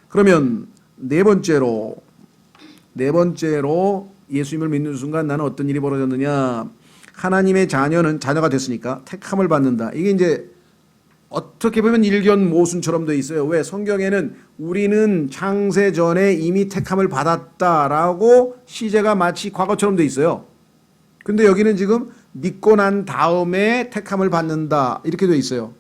그러면 네 번째로 예수님을 믿는 순간 나는 어떤 일이 벌어졌느냐? 하나님의 자녀가 됐으니까 택함을 받는다. 이게 이제 어떻게 보면 일견 모순처럼 돼 있어요. 왜? 성경에는 우리는 창세 전에 이미 택함을 받았다라고 시제가 마치 과거처럼 돼 있어요. 근데 여기는 지금 믿고 난 다음에 택함을 받는다 이렇게 돼 있어요.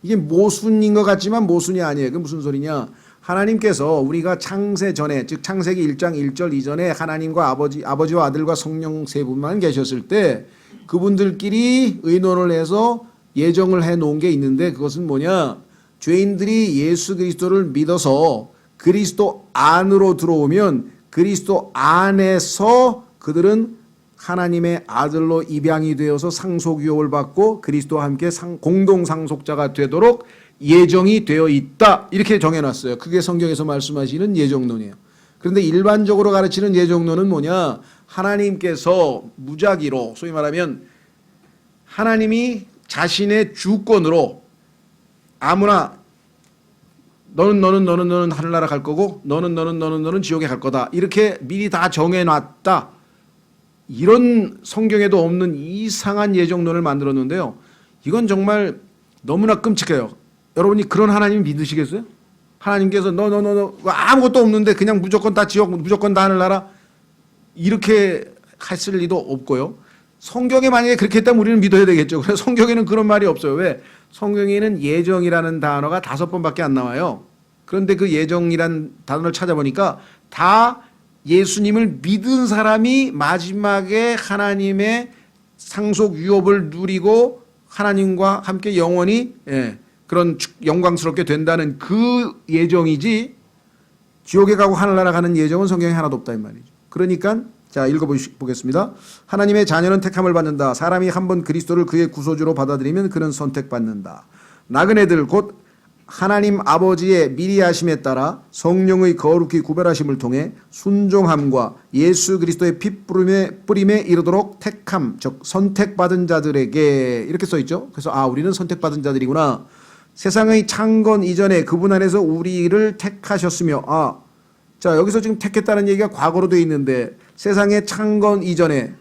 이게 모순인 것 같지만 모순이 아니에요. 그 무슨 소리냐? 하나님께서 우리가 창세 전에, 즉 창세기 1장 1절 이전에 하나님과 아버지와 아들과 성령 세 분만 계셨을 때 그분들끼리 의논을 해서 예정을 해 놓은 게 있는데, 그것은 뭐냐? 죄인들이 예수 그리스도를 믿어서 그리스도 안으로 들어오면 그리스도 안에서 그들은 하나님의 아들로 입양이 되어서 상속 유업을 받고 그리스도와 함께 공동 상속자가 되도록 예정이 되어 있다, 이렇게 정해놨어요. 그게 성경에서 말씀하시는 예정론이에요. 그런데 일반적으로 가르치는 예정론은 뭐냐? 하나님께서 무작위로, 소위 말하면 하나님이 자신의 주권으로 아무나 너는 하늘나라 갈 거고 너는 지옥에 갈 거다, 이렇게 미리 다 정해놨다, 이런 성경에도 없는 이상한 예정론을 만들었는데요. 이건 정말 너무나 끔찍해요. 여러분이 그런 하나님 믿으시겠어요? 하나님께서 너 아무것도 없는데 그냥 무조건 다 지옥, 무조건 다 하늘나라, 이렇게 했을 리도 없고요. 성경에 만약에 그렇게 했다면 우리는 믿어야 되겠죠. 그래서 성경에는 그런 말이 없어요. 왜? 성경에는 예정이라는 단어가 5번밖에 안 나와요. 그런데 그 예정이라는 단어를 찾아보니까 다 예수님을 믿은 사람이 마지막에 하나님의 상속 유업을 누리고 하나님과 함께 영원히, 그런 영광스럽게 된다는 그 예정이지, 지옥에 가고 하늘나라 가는 예정은 성경에 하나도 없다 이 말이죠. 그러니까 자, 읽어보겠습니다. 하나님의 자녀는 택함을 받는다. 사람이 한번 그리스도를 그의 구소주로 받아들이면 그는 선택받는다. 나그네들 곧 하나님 아버지의 미리 하심에 따라 성령의 거룩히 구별하심을 통해 순종함과 예수 그리스도의 핏뿌림에 이르도록 택함, 즉 선택받은 자들에게, 이렇게 써있죠. 그래서 우리는 선택받은 자들이구나. 세상의 창건 이전에 그분 안에서 우리를 택하셨으며, 자, 여기서 지금 택했다는 얘기가 과거로 되어 있는데 세상의 창건 이전에,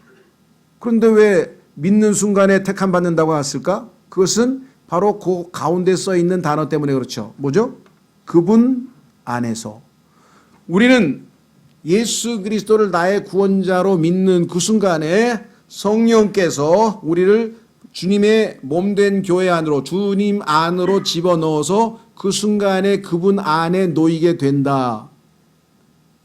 그런데 왜 믿는 순간에 택함 받는다고 했을까? 그것은 바로 그 가운데 써 있는 단어 때문에 그렇죠. 뭐죠? 그분 안에서. 우리는 예수 그리스도를 나의 구원자로 믿는 그 순간에 성령께서 우리를 주님의 몸된 교회 안으로, 주님 안으로 집어넣어서 그 순간에 그분 안에 놓이게 된다.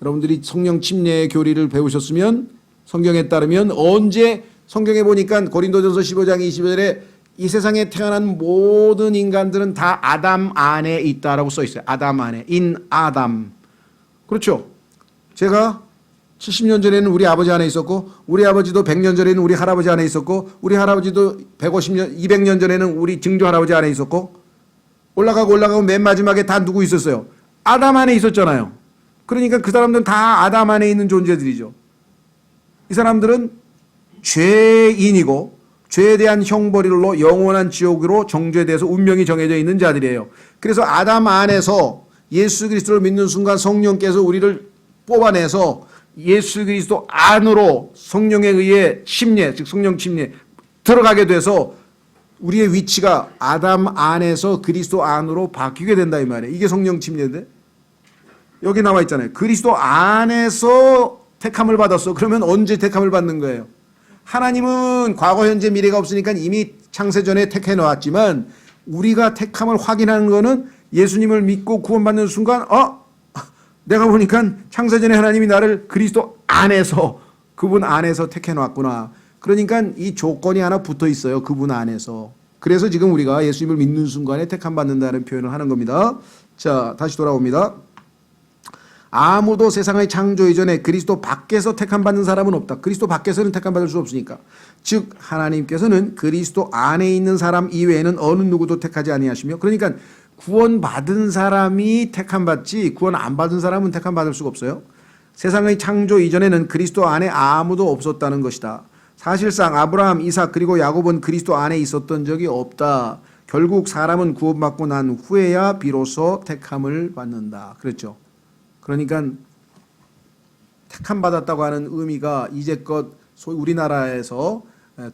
여러분들이 성령 침례의 교리를 배우셨으면 성경에 따르면 언제, 성경에 보니까 고린도전서 15장 20절에 이 세상에 태어난 모든 인간들은 다 아담 안에 있다라고 써 있어요. 아담 안에, in 아담. 그렇죠. 제가 70년 전에는 우리 아버지 안에 있었고, 우리 아버지도 100년 전에는 우리 할아버지 안에 있었고, 우리 할아버지도 150년, 200년 전에는 우리 증조 할아버지 안에 있었고, 올라가고 맨 마지막에 다 누구 있었어요? 아담 안에 있었잖아요. 그러니까 그 사람들은 다 아담 안에 있는 존재들이죠. 이 사람들은 죄인이고 죄에 대한 형벌로 영원한 지옥으로 정죄돼서 운명이 정해져 있는 자들이에요. 그래서 아담 안에서 예수 그리스도를 믿는 순간 성령께서 우리를 뽑아내서 예수 그리스도 안으로 성령에 의해 침례, 즉 성령 침례 들어가게 돼서 우리의 위치가 아담 안에서 그리스도 안으로 바뀌게 된다 이 말이에요. 이게 성령 침례인데 여기 나와 있잖아요. 그리스도 안에서 택함을 받았어. 그러면 언제 택함을 받는 거예요? 하나님은 과거, 현재, 미래가 없으니까 이미 창세전에 택해 놓았지만 우리가 택함을 확인하는 거는 예수님을 믿고 구원받는 순간 내가 보니까 창세전에 하나님이 나를 그리스도 안에서 그분 안에서 택해 놨구나. 그러니까 이 조건이 하나 붙어 있어요. 그분 안에서. 그래서 지금 우리가 예수님을 믿는 순간에 택함 받는다는 표현을 하는 겁니다. 자, 다시 돌아옵니다. 아무도 세상의 창조 이전에 그리스도 밖에서 택함 받는 사람은 없다. 그리스도 밖에서는 택함 받을 수 없으니까. 즉 하나님께서는 그리스도 안에 있는 사람 이외에는 어느 누구도 택하지 아니하시며, 그러니까 구원받은 사람이 택함 받지 구원 안 받은 사람은 택함 받을 수가 없어요. 세상의 창조 이전에는 그리스도 안에 아무도 없었다는 것이다. 사실상 아브라함, 이삭 그리고 야곱은 그리스도 안에 있었던 적이 없다. 결국 사람은 구원받고 난 후에야 비로소 택함을 받는다. 그렇죠. 그러니까 택함 받았다고 하는 의미가 이제껏 소위 우리나라에서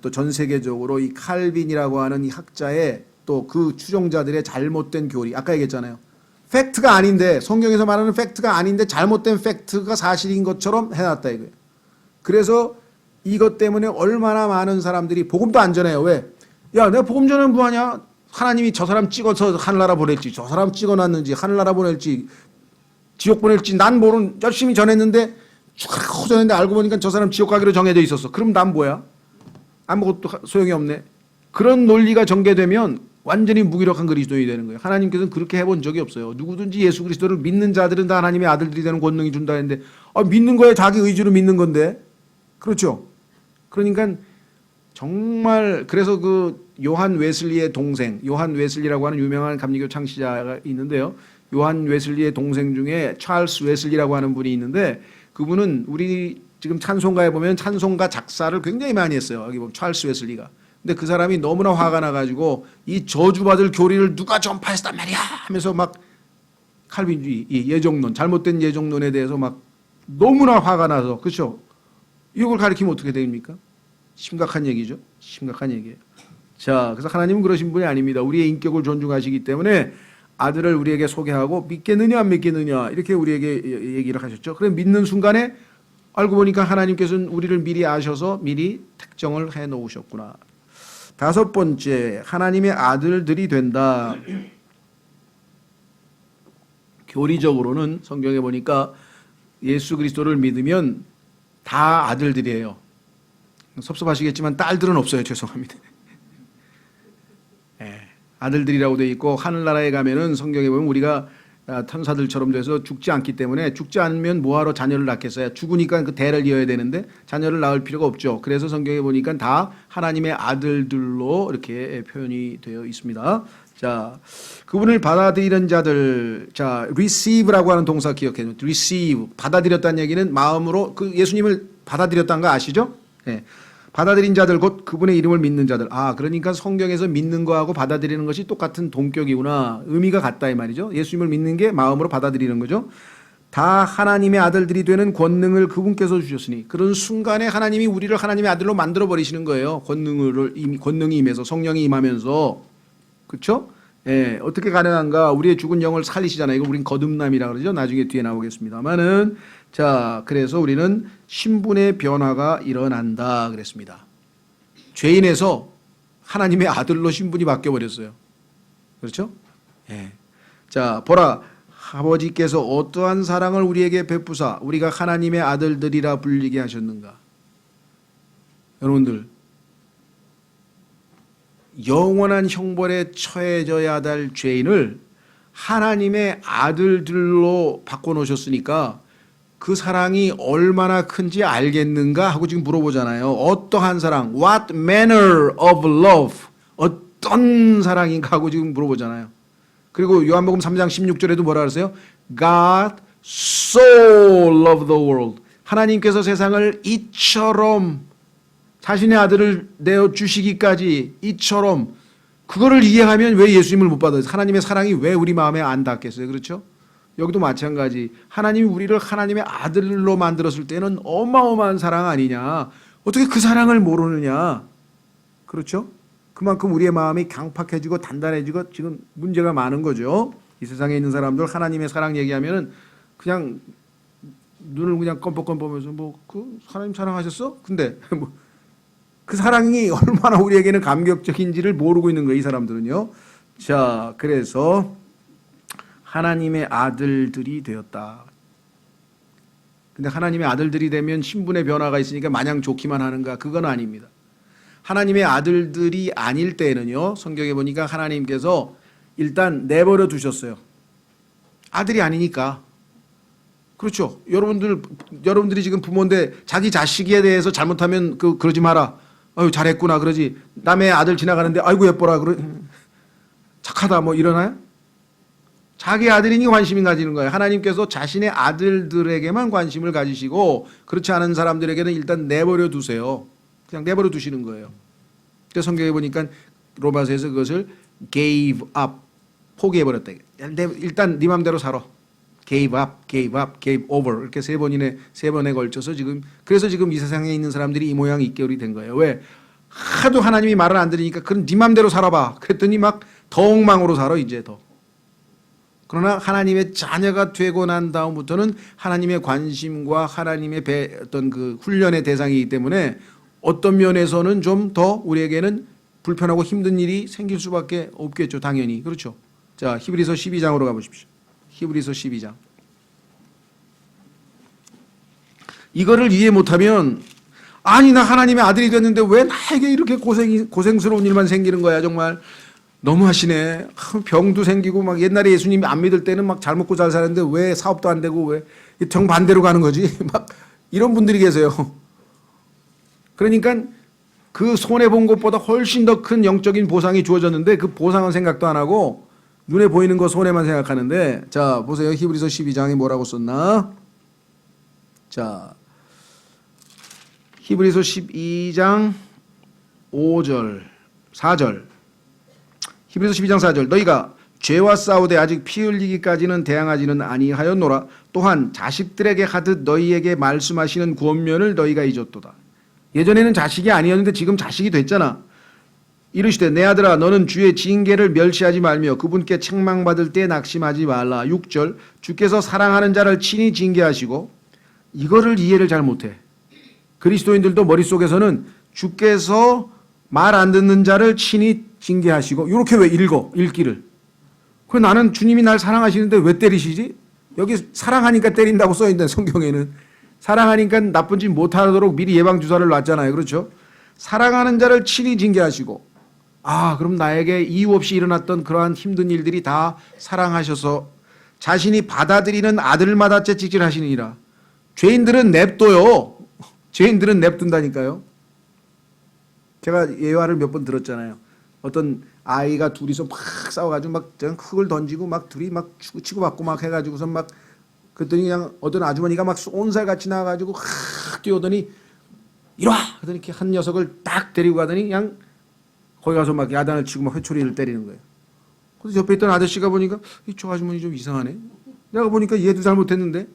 또 전 세계적으로 이 칼빈이라고 하는 이 학자의 또 그 추종자들의 잘못된 교리, 아까 얘기했잖아요. 팩트가 아닌데, 성경에서 말하는 팩트가 아닌데 잘못된 팩트가 사실인 것처럼 해놨다 이거예요. 그래서 이것 때문에 얼마나 많은 사람들이 복음도 안 전해요. 왜? 야, 내가 복음 전하면 뭐하냐? 하나님이 저 사람 찍어서 하늘나라 보낼지, 저 사람 찍어놨는지 하늘나라 보낼지 지옥 보낼지 난 모르는, 열심히 전했는데 쭉 전했는데 알고 보니까 저 사람 지옥 가기로 정해져 있었어. 그럼 난 뭐야? 아무것도 소용이 없네. 그런 논리가 전개되면 완전히 무기력한 그리스도인이 되는 거예요. 하나님께서는 그렇게 해본 적이 없어요. 누구든지 예수 그리스도를 믿는 자들은 다 하나님의 아들들이 되는 권능이 준다 했는데 믿는 거에 자기 의지로 믿는 건데. 그렇죠. 그러니까 정말 그래서 그 요한 웨슬리의 동생, 요한 웨슬리라고 하는 유명한 감리교 창시자가 있는데요. 요한 웨슬리의 동생 중에 찰스 웨슬리라고 하는 분이 있는데 그분은 우리 지금 찬송가에 보면 찬송가 작사를 굉장히 많이 했어요. 여기 보면 찰스 웨슬리가. 근데 그 사람이 너무나 화가 나가지고 이 저주받을 교리를 누가 전파했단 말이야 하면서 막 칼빈주의, 이 예정론, 잘못된 예정론에 대해서 막 너무나 화가 나서, 그렇죠? 이걸 가리키면 어떻게 됩니까? 심각한 얘기죠. 심각한 얘기예요. 자, 그래서 하나님은 그러신 분이 아닙니다. 우리의 인격을 존중하시기 때문에 아들을 우리에게 소개하고 믿겠느냐 안 믿겠느냐 이렇게 우리에게 얘기를 하셨죠. 그래 믿는 순간에 알고 보니까 하나님께서는 우리를 미리 아셔서 미리 특정을 해 놓으셨구나. 다섯 번째, 하나님의 아들들이 된다. 교리적으로는 성경에 보니까 예수 그리스도를 믿으면 다 아들들이에요. 섭섭하시겠지만 딸들은 없어요. 죄송합니다. 아들들이라고 되어 있고 하늘나라에 가면은 성경에 보면 우리가 천사들처럼 돼서 죽지 않기 때문에 죽지 않으면 뭐하러 자녀를 낳겠어요. 죽으니까 그 대를 이어야 되는데 자녀를 낳을 필요가 없죠. 그래서 성경에 보니까 다 하나님의 아들들로 이렇게 표현이 되어 있습니다. 자, 그분을 받아들이는 자들, 자, receive라고 하는 동사 기억해요. receive, 받아들였다는 얘기는 마음으로 그 예수님을 받아들였다는 거 아시죠? 네. 받아들인 자들 곧 그분의 이름을 믿는 자들. 그러니까 성경에서 믿는 거하고 받아들이는 것이 똑같은 동격이구나. 의미가 같다 이 말이죠. 예수님을 믿는 게 마음으로 받아들이는 거죠. 다 하나님의 아들들이 되는 권능을 그분께서 주셨으니 그런 순간에 하나님이 우리를 하나님의 아들로 만들어 버리시는 거예요. 권능이 임해서 성령이 임하면서. 그렇죠? 예, 어떻게 가능한가? 우리의 죽은 영을 살리시잖아요. 이거 우린 거듭남이라 그러죠. 나중에 뒤에 나오겠습니다만은. 자, 그래서 우리는 신분의 변화가 일어난다 그랬습니다. 죄인에서 하나님의 아들로 신분이 바뀌어 버렸어요. 그렇죠? 예. 자, 보라, 아버지께서 어떠한 사랑을 우리에게 베푸사 우리가 하나님의 아들들이라 불리게 하셨는가? 여러분들, 영원한 형벌에 처해져야 될 죄인을 하나님의 아들들로 바꿔놓으셨으니까 그 사랑이 얼마나 큰지 알겠는가 하고 지금 물어보잖아요. 어떠한 사랑, what manner of love, 어떤 사랑인가 하고 지금 물어보잖아요. 그리고 요한복음 3장 16절에도 뭐라 그랬어요? God so loved the world. 하나님께서 세상을 이처럼 자신의 아들을 내어 주시기까지 이처럼 그거를 이해하면 왜 예수님을 못 받아요? 하나님의 사랑이 왜 우리 마음에 안 닿겠어요? 그렇죠? 여기도 마찬가지. 하나님이 우리를 하나님의 아들로 만들었을 때는 어마어마한 사랑 아니냐. 어떻게 그 사랑을 모르느냐. 그렇죠? 그만큼 우리의 마음이 강팍해지고 단단해지고 지금 문제가 많은 거죠. 이 세상에 있는 사람들 하나님의 사랑 얘기하면은 그냥 눈을 그냥 껌뻑껌뻑하면서 뭐 그 하나님 사랑하셨어? 근데 뭐 그 사랑이 얼마나 우리에게는 감격적인지를 모르고 있는 거예요. 이 사람들은요. 자, 그래서 하나님의 아들들이 되었다. 근데 하나님의 아들들이 되면 신분의 변화가 있으니까 마냥 좋기만 하는가? 그건 아닙니다. 하나님의 아들들이 아닐 때에는요. 성경에 보니까 하나님께서 일단 내버려 두셨어요. 아들이 아니니까. 그렇죠. 여러분들이 지금 부모인데 자기 자식에 대해서 잘못하면 그러지 마라. 아유 잘했구나 그러지. 남의 아들 지나가는데 아이고 예뻐라 착하다 뭐 이러나요? 자기 아들이니 관심이 가지는 거예요. 하나님께서 자신의 아들들에게만 관심을 가지시고 그렇지 않은 사람들에게는 일단 내버려 두세요. 그냥 내버려 두시는 거예요. 그래서 성경에 보니까 로마서에서 그것을 gave up 포기해버렸다. 일단 네 맘대로 살아. gave up, gave over 이렇게 세 번에 걸쳐서 그래서 지금 이 세상에 있는 사람들이 이 모양 이 꼴이 된 거예요. 왜? 하도 하나님이 말을 안 들으니까 그럼 네 맘대로 살아봐. 그랬더니 막 더 엉망으로 살아 이제 더. 그러나 하나님의 자녀가 되고 난 다음부터는 하나님의 관심과 하나님의 어떤 그 훈련의 대상이기 때문에 어떤 면에서는 좀 더 우리에게는 불편하고 힘든 일이 생길 수밖에 없겠죠. 당연히. 그렇죠. 자, 히브리서 12장으로 가보십시오. 히브리서 12장. 이거를 이해 못하면 아니 나 하나님의 아들이 됐는데 왜 나에게 이렇게 고생스러운 일만 생기는 거야 정말. 너무하시네. 병도 생기고 막 옛날에 예수님이 안 믿을 때는 막 잘 먹고 잘 사는데 왜 사업도 안 되고 왜 정반대로 가는 거지? 막 이런 분들이 계세요. 그러니까 그 손해본 것보다 훨씬 더 큰 영적인 보상이 주어졌는데 그 보상은 생각도 안 하고 눈에 보이는 거 손해만 생각하는데 자 보세요. 히브리서 12장에 뭐라고 썼나? 자 히브리서 12장 5절 4절 히브리서 12장 4절 너희가 죄와 싸우되 아직 피 흘리기까지는 대항하지는 아니하였노라. 또한 자식들에게 하듯 너희에게 말씀하시는 구원면을 너희가 잊었도다. 예전에는 자식이 아니었는데 지금 자식이 됐잖아. 이르시되 내 아들아 너는 주의 징계를 멸시하지 말며 그분께 책망받을 때 낙심하지 말라. 6절 주께서 사랑하는 자를 친히 징계하시고 이거를 이해를 잘 못해. 그리스도인들도 머릿속에서는 주께서 말 안 듣는 자를 친히 징계하시고 이렇게 왜 읽기를. 그 나는 주님이 날 사랑하시는데 왜 때리시지? 여기 사랑하니까 때린다고 써있는 성경에는 사랑하니까 나쁜 짓 못하도록 미리 예방주사를 놨잖아요. 그렇죠? 사랑하는 자를 친히 징계하시고 그럼 나에게 이유 없이 일어났던 그러한 힘든 일들이 다 사랑하셔서 자신이 받아들이는 아들마다 채찍질하시느니라. 죄인들은 냅둬요. 죄인들은 냅둔다니까요. 제가 예화를 몇 번 들었잖아요. 어떤 아이가 둘이서 막 싸워가지고 막 흙을 던지고 막 둘이 막 치고받고 막 해가지고서 막 그랬더니 그냥 어떤 아주머니가 막 쏜살같이 나와가지고 뛰어오더니 이리와! 하더니 이렇게 한 녀석을 딱 데리고 가더니 그냥 거기 가서 막 야단을 치고 막 회초리를 때리는 거예요. 그래서 옆에 있던 아저씨가 보니까 저 아주머니 좀 이상하네. 내가 보니까 얘도 잘못했는데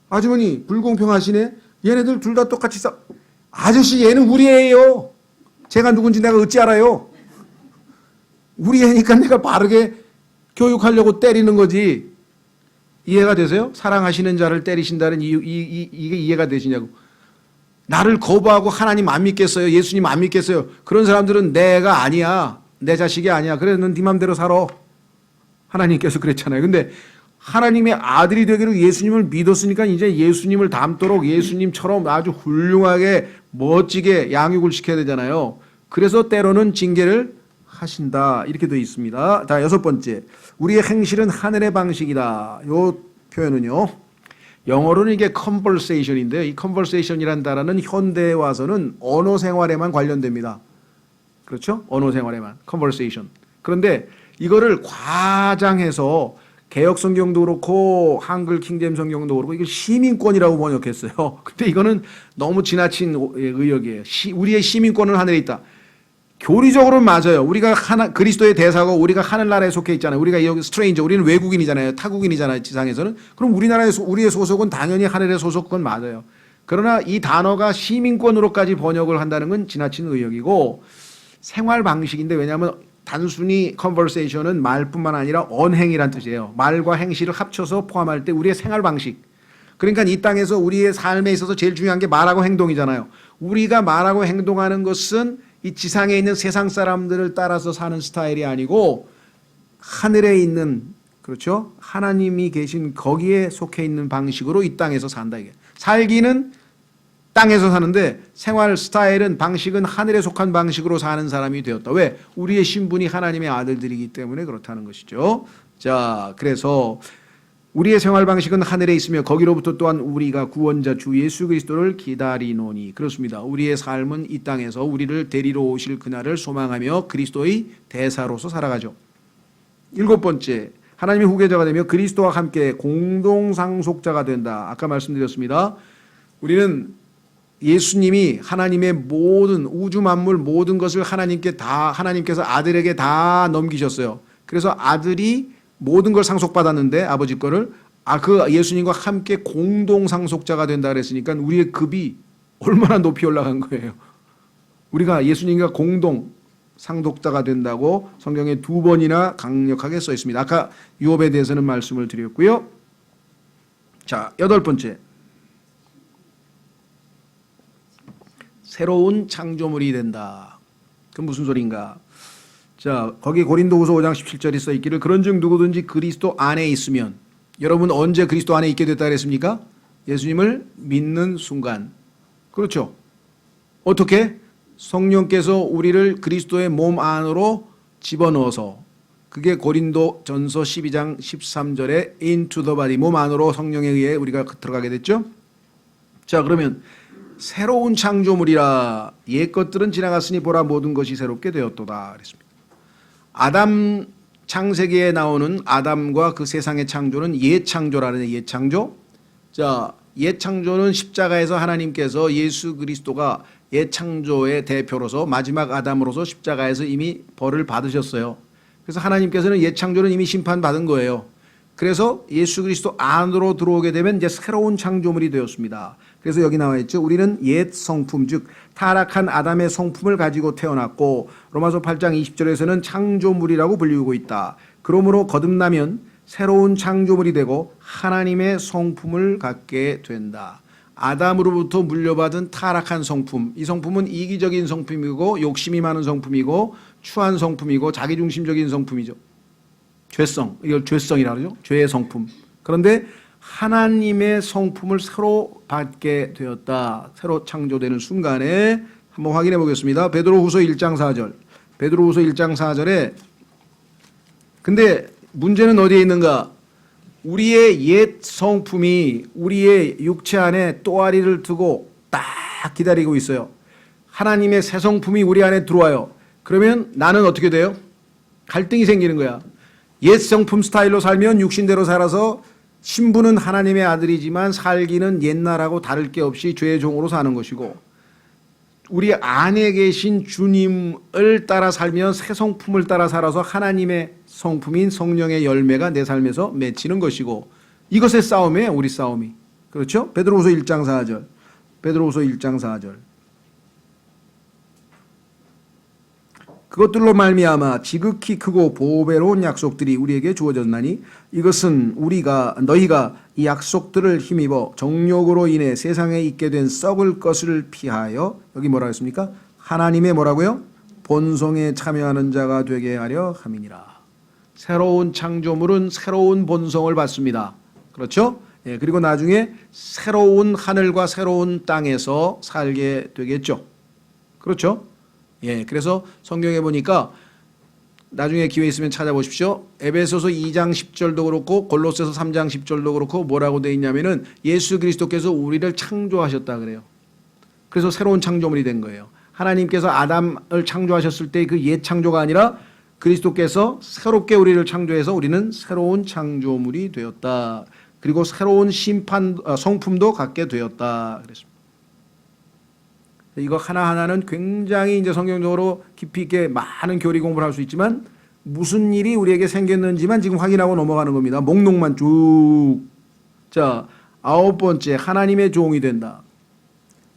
아주머니 불공평하시네. 얘네들 둘 다 똑같이 아저씨 얘는 우리 애예요. 제가 누군지 내가 어찌 알아요. 우리 애니까 내가 바르게 교육하려고 때리는 거지. 이해가 되세요? 사랑하시는 자를 때리신다는 이게 이해가 되시냐고. 나를 거부하고 하나님 안 믿겠어요. 예수님 안 믿겠어요. 그런 사람들은 내가 아니야. 내 자식이 아니야. 그래 넌 네 맘대로 살아. 하나님께서 그랬잖아요. 근데 하나님의 아들이 되기로 예수님을 믿었으니까 이제 예수님을 닮도록 예수님처럼 아주 훌륭하게 멋지게 양육을 시켜야 되잖아요. 그래서 때로는 징계를 하신다. 이렇게 되어 있습니다. 자, 6번째. 우리의 행실은 하늘의 방식이다. 이 표현은요. 영어로는 이게 conversation인데요. 이 conversation이라는 단어는 현대에 와서는 언어 생활에만 관련됩니다. 그렇죠? 언어 생활에만. conversation. 그런데 이거를 과장해서 개역 성경도 그렇고 한글 킹제임 성경도 그렇고 이걸 시민권이라고 번역했어요. 근데 이거는 너무 지나친 의역이에요. 우리의 시민권은 하늘에 있다. 교리적으로는 맞아요. 우리가 그리스도의 대사고 우리가 하늘나라에 속해 있잖아요. 우리가 여기 스트레인저, 우리는 외국인이잖아요. 타국인이잖아요. 지상에서는. 그럼 우리의 소속은 당연히 하늘의 소속, 그건 맞아요. 그러나 이 단어가 시민권으로까지 번역을 한다는 건 지나친 의역이고 생활 방식인데, 왜냐하면 단순히 conversation은 말뿐만 아니라 언행이란 뜻이에요. 말과 행실을 합쳐서 포함할 때 우리의 생활 방식. 그러니까 이 땅에서 우리의 삶에 있어서 제일 중요한 게 말하고 행동이잖아요. 우리가 말하고 행동하는 것은 이 지상에 있는 세상 사람들을 따라서 사는 스타일이 아니고 하늘에 있는, 그렇죠? 하나님이 계신 거기에 속해 있는 방식으로 이 땅에서 산다 이게. 살기는 땅에서 사는데 생활 스타일은, 방식은 하늘에 속한 방식으로 사는 사람이 되었다. 왜? 우리의 신분이 하나님의 아들들이기 때문에 그렇다는 것이죠. 자, 그래서 우리의 생활 방식은 하늘에 있으며 거기로부터 또한 우리가 구원자 주 예수 그리스도를 기다리노니. 그렇습니다. 우리의 삶은 이 땅에서 우리를 데리러 오실 그날을 소망하며 그리스도의 대사로서 살아가죠. 7번째, 하나님의 후계자가 되며 그리스도와 함께 공동상속자가 된다. 아까 말씀드렸습니다. 우리는 예수님이 하나님의 모든 우주 만물 모든 것을 하나님께서 아들에게 다 넘기셨어요. 그래서 아들이 모든 걸 상속받았는데, 아버지 거를, 그 예수님과 함께 공동 상속자가 된다 그랬으니까 우리의 급이 얼마나 높이 올라간 거예요. 우리가 예수님과 공동 상속자가 된다고 성경에 2번이나 강력하게 써 있습니다. 아까 유업에 대해서는 말씀을 드렸고요. 자, 8번째. 새로운 창조물이 된다. 그 무슨 소린가? 자, 거기 고린도후서 5장 17절에 써 있기를 그런즉 누구든지 그리스도 안에 있으면, 여러분 언제 그리스도 안에 있게 됐다 그랬습니까? 예수님을 믿는 순간. 그렇죠? 어떻게? 성령께서 우리를 그리스도의 몸 안으로 집어넣어서, 그게 고린도전서 12장 13절에 into the body, 몸 안으로 성령에 의해 우리가 들어가게 됐죠? 자, 그러면 새로운 창조물이라 옛 것들은 지나갔으니 보라 모든 것이 새롭게 되었도다 그랬습니다. 아담 창세기에 나오는 아담과 그 세상의 창조는 옛 창조라는 옛 창조. 자, 옛 창조는 십자가에서 하나님께서 예수 그리스도가 옛 창조의 대표로서 마지막 아담으로서 십자가에서 이미 벌을 받으셨어요. 그래서 하나님께서는 옛 창조는 이미 심판받은 거예요. 그래서 예수 그리스도 안으로 들어오게 되면 이제 새로운 창조물이 되었습니다. 그래서 여기 나와 있죠. 우리는 옛 성품, 즉 타락한 아담의 성품을 가지고 태어났고, 로마서 8장 20절에서는 창조물이라고 불리우고 있다. 그러므로 거듭나면 새로운 창조물이 되고 하나님의 성품을 갖게 된다. 아담으로부터 물려받은 타락한 성품, 이 성품은 이기적인 성품이고 욕심이 많은 성품이고 추한 성품이고 자기중심적인 성품이죠. 죄성, 이걸 죄성이라고 그러죠. 죄의 성품. 그런데 하나님의 성품을 새로 받게 되었다. 새로 창조되는 순간에 한번 확인해 보겠습니다. 베드로후서 1장 4절. 베드로후서 1장 4절에, 근데 문제는 어디에 있는가? 우리의 옛 성품이 우리의 육체 안에 또아리를 두고 딱 기다리고 있어요. 하나님의 새 성품이 우리 안에 들어와요. 그러면 나는 어떻게 돼요? 갈등이 생기는 거야. 옛 성품 스타일로 살면 육신대로 살아서 신분은 하나님의 아들이지만 살기는 옛날하고 다를 게 없이 죄의 종으로 사는 것이고, 우리 안에 계신 주님을 따라 살면 새 성품을 따라 살아서 하나님의 성품인 성령의 열매가 내 삶에서 맺히는 것이고, 이것의 싸움이에요. 우리 싸움이. 그렇죠? 베드로후서 1장 4절. 베드로후서 1장 4절. 그것들로 말미암아 지극히 크고 보배로운 약속들이 우리에게 주어졌나니 이것은 너희가 이 약속들을 힘입어 정욕으로 인해 세상에 있게 된 썩을 것을 피하여, 여기 뭐라 했습니까? 하나님의 뭐라고요? 본성에 참여하는 자가 되게 하려 함이니라. 새로운 창조물은 새로운 본성을 받습니다. 그렇죠? 예, 그리고 나중에 새로운 하늘과 새로운 땅에서 살게 되겠죠. 그렇죠? 예, 그래서 성경에 보니까 나중에 기회 있으면 찾아보십시오. 에베소서 2장 10절도 그렇고 골로새서 3장 10절도 그렇고 뭐라고 되어 있냐면은 예수 그리스도께서 우리를 창조하셨다 그래요. 그래서 새로운 창조물이 된 거예요. 하나님께서 아담을 창조하셨을 때 그 옛 창조가 아니라 그리스도께서 새롭게 우리를 창조해서 우리는 새로운 창조물이 되었다. 그리고 새로운 성품도 갖게 되었다. 그랬습니다. 이거 하나하나는 굉장히 이제 성경적으로 깊이 있게 많은 교리 공부를 할 수 있지만 무슨 일이 우리에게 생겼는지만 지금 확인하고 넘어가는 겁니다. 목록만 쭉. 자, 9번째, 하나님의 종이 된다.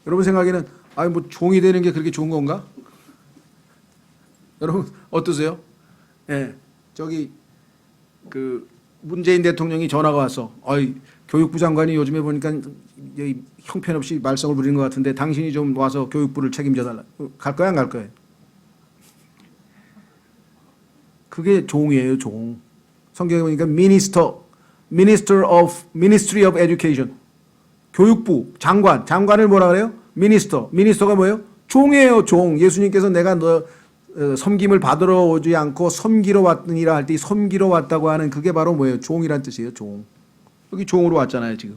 여러분 생각에는 뭐 종이 되는 게 그렇게 좋은 건가? 여러분 어떠세요? 예, 저기 그 문재인 대통령이 전화가 왔어. 교육부 장관이 요즘에 보니까 형편없이 말썽을 부리는 것 같은데 당신이 좀 와서 교육부를 책임져 달라. 갈 거야, 안 갈 거야? 그게 종이에요, 종. 성경에 보니까 Ministry of Education. 교육부 장관을 뭐라 그래요? Minister가 뭐예요? 종이에요, 종. 예수님께서 내가 너 섬김을 받으러 오지 않고 섬기러 왔느니라 할 때 이 섬기러 왔다고 하는 그게 바로 뭐예요? 종이란 뜻이에요, 종. 여기 종으로 왔잖아요, 지금.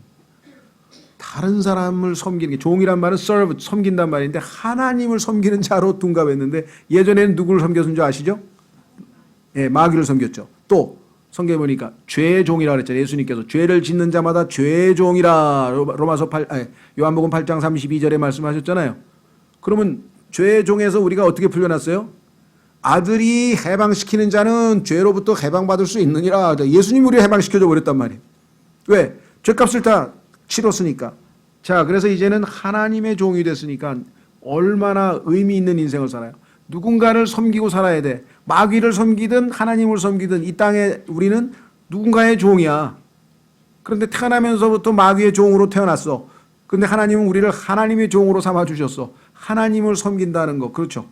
다른 사람을 섬기는 게 종이란 말은 serve, 섬긴단 말인데 하나님을 섬기는 자로 둔갑했는데 예전에는 누구를 섬겼는 줄 아시죠? 예, 마귀를 섬겼죠. 또 성경에 보니까 죄의 종이라 그랬잖아요. 예수님께서 죄를 짓는 자마다 죄의 종이라 요한복음 8장 32절에 말씀하셨잖아요. 그러면 죄의 종에서 우리가 어떻게 풀려났어요? 아들이 해방시키는 자는 죄로부터 해방받을 수 있느니라. 예수님이 우리를 해방시켜줘 버렸단 말이에요. 왜? 죄값을 다 치렀으니까. 자, 그래서 이제는 하나님의 종이 됐으니까 얼마나 의미 있는 인생을 살아요. 누군가를 섬기고 살아야 돼. 마귀를 섬기든 하나님을 섬기든 이 땅에 우리는 누군가의 종이야. 그런데 태어나면서부터 마귀의 종으로 태어났어. 그런데 하나님은 우리를 하나님의 종으로 삼아주셨어. 하나님을 섬긴다는 거. 그렇죠.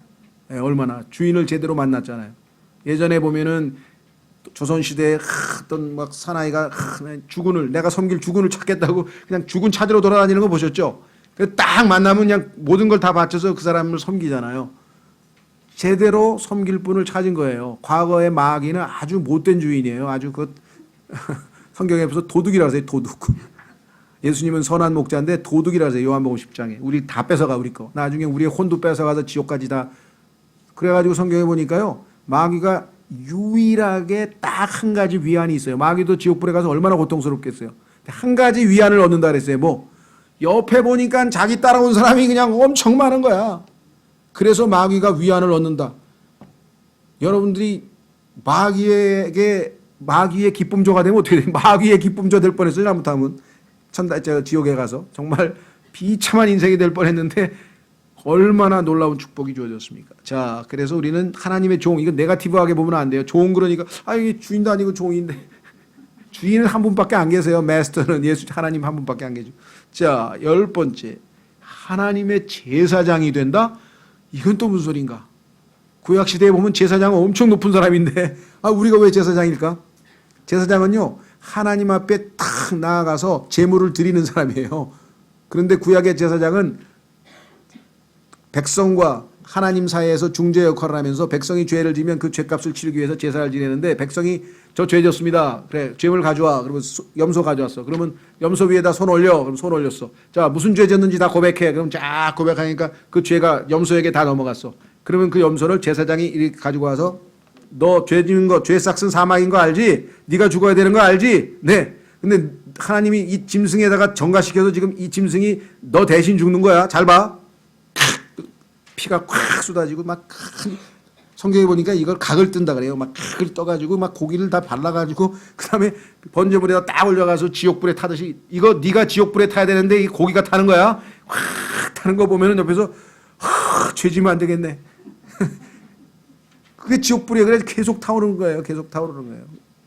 네, 얼마나 주인을 제대로 만났잖아요. 예전에 보면은 조선시대에 어떤 막 사나이가 내가 섬길 주군을 찾겠다고 그냥 주군 찾으러 돌아다니는 거 보셨죠? 딱 만나면 그냥 모든 걸 다 바쳐서 그 사람을 섬기잖아요. 제대로 섬길 분을 찾은 거예요. 과거의 마귀는 아주 못된 주인이에요. 아주 성경에 보서 도둑이라고 하세요. 도둑. 예수님은 선한 목자인데 도둑이라고 하세요. 요한복음 10장에. 우리 다 뺏어가 우리 거. 나중에 우리의 혼도 뺏어가서 지옥까지 다. 그래가지고 성경에 보니까요. 마귀가 유일하게 딱 한 가지 위안이 있어요. 마귀도 지옥불에 가서 얼마나 고통스럽겠어요. 한 가지 위안을 얻는다 그랬어요. 뭐? 옆에 보니까 자기 따라온 사람이 그냥 엄청 많은 거야. 그래서 마귀가 위안을 얻는다. 여러분들이 마귀의 기쁨조가 되면 어떻게 돼요? 마귀의 기쁨조 될 뻔했어요. 잘못하면. 지옥에 가서. 정말 비참한 인생이 될 뻔했는데 얼마나 놀라운 축복이 주어졌습니까? 자, 그래서 우리는 하나님의 종, 이거 네거티브하게 보면 안 돼요. 종 그러니까 이게 주인도 아니고 종인데 주인은 한 분밖에 안 계세요. 마스터는 하나님 한 분밖에 안 계죠. 자, 10번째, 하나님의 제사장이 된다. 이건 또 무슨 소린가? 구약 시대에 보면 제사장은 엄청 높은 사람인데 우리가 왜 제사장일까? 제사장은요 하나님 앞에 탁 나아가서 제물을 드리는 사람이에요. 그런데 구약의 제사장은 백성과 하나님 사이에서 중재 역할을 하면서 백성이 죄를 지면 그 죄값을 치르기 위해서 제사를 지내는데 백성이 저 죄 졌습니다. 그래, 죄물 가져와. 그러면 염소 가져왔어. 그러면 염소 위에다 손 올려. 그럼 손 올렸어. 자, 무슨 죄 졌는지 다 고백해. 그럼 쫙 고백하니까 그 죄가 염소에게 다 넘어갔어. 그러면 그 염소를 제사장이 이렇게 가지고 와서 너 죄 지은 거, 죄 싹슨 사막인 거 알지? 네가 죽어야 되는 거 알지? 네. 근데 하나님이 이 짐승에다가 전가시켜서 지금 이 짐승이 너 대신 죽는 거야. 잘 봐. 피가 콱 쏟아지고 막 성경에 보니까 이걸 각을 뜬다 그래요. 막 각을 떠가지고 막 고기를 다 발라가지고 그 다음에 번제불에다 딱 올려가서 지옥불에 타듯이 이거 네가 지옥불에 타야 되는데 이 고기가 타는 거야. 확 타는 거 보면은 옆에서 죄지면 안 되겠네. 그게 지옥불에 그래 계속 타오르는 거예요. 계속 타오르는 거예요.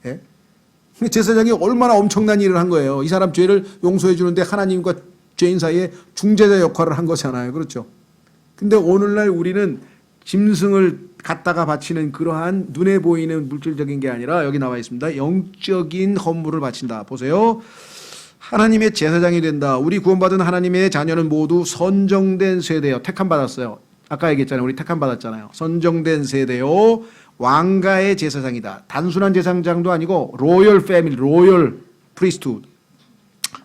예? 제사장이 얼마나 엄청난 일을 한 거예요. 이 사람 죄를 용서해 주는데 하나님과 죄인 사이에 중재자 역할을 한 거잖아요. 그렇죠? 근데 오늘날 우리는 짐승을 갖다가 바치는 그러한 눈에 보이는 물질적인 게 아니라 여기 나와 있습니다. 영적인 헌물을 바친다. 보세요. 하나님의 제사장이 된다. 우리 구원받은 하나님의 자녀는 모두 선정된 세대요. 택함 받았어요. 아까 얘기했잖아요. 우리 택함 받았잖아요. 선정된 세대요. 왕가의 제사장이다. 단순한 제사장도 아니고 로열 패밀리, 로열 프리스트후드.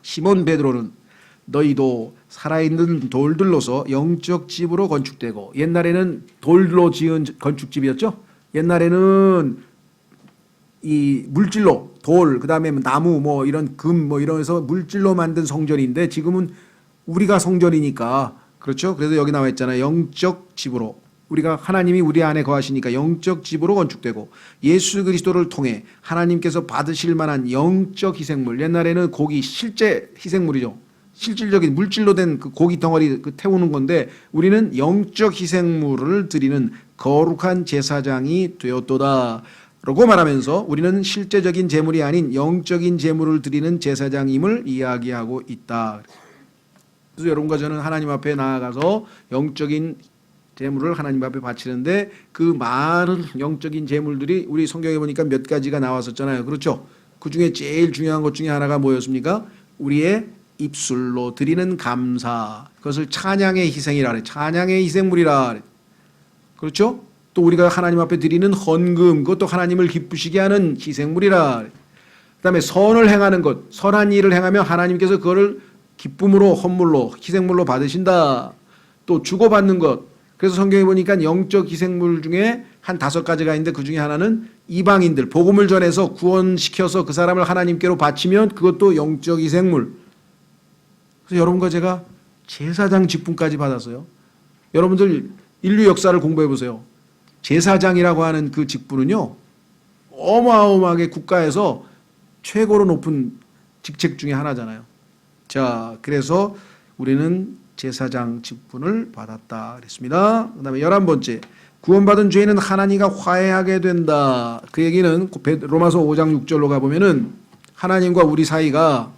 시몬 베드로는 너희도 살아있는 돌들로서 영적 집으로 건축되고 옛날에는 돌로 지은 건축집이었죠. 옛날에는 이 물질로 돌, 그다음에 나무 뭐 이런 금 뭐 이러면서 물질로 만든 성전인데 지금은 우리가 성전이니까 그렇죠? 그래서 여기 나와 있잖아요. 영적 집으로 우리가 하나님이 우리 안에 거하시니까 영적 집으로 건축되고 예수 그리스도를 통해 하나님께서 받으실 만한 영적 희생물. 옛날에는 고기 실제 희생물이죠. 실질적인 물질로 된 그 고기 덩어리 그 태우는 건데 우리는 영적 희생물을 드리는 거룩한 제사장이 되었도다. 라고 말하면서 우리는 실제적인 제물이 아닌 영적인 제물을 드리는 제사장임을 이야기하고 있다. 그래서 여러분과 저는 하나님 앞에 나아가서 영적인 제물을 하나님 앞에 바치는데 그 많은 영적인 제물들이 우리 성경에 보니까 몇 가지가 나왔었잖아요. 그렇죠? 그 중에 제일 중요한 것 중에 하나가 뭐였습니까? 우리의 입술로 드리는 감사. 그것을 찬양의 희생이라 그래. 찬양의 희생물이라 그래. 그렇죠? 또 우리가 하나님 앞에 드리는 헌금, 그것도 하나님을 기쁘시게 하는 희생물이라. 그다음에 선을 행하는 것, 선한 일을 행하면 하나님께서 그거를 기쁨으로 헌물로 희생물로 받으신다. 또 주고받는 것. 그래서 성경에 보니까 영적 희생물 중에 한 5가지가 있는데 그 중에 하나는 이방인들 복음을 전해서 구원시켜서 그 사람을 하나님께로 바치면 그것도 영적 희생물. 그래서 여러분과 제가 제사장 직분까지 받았어요. 여러분들 인류 역사를 공부해 보세요. 제사장이라고 하는 그 직분은요, 어마어마하게 국가에서 최고로 높은 직책 중에 하나잖아요. 자, 그래서 우리는 제사장 직분을 받았다 그랬습니다. 그 다음에 11번째, 구원받은 죄인은 하나님과 화해하게 된다. 그 얘기는 로마서 5장 6절로 가보면은 하나님과 우리 사이가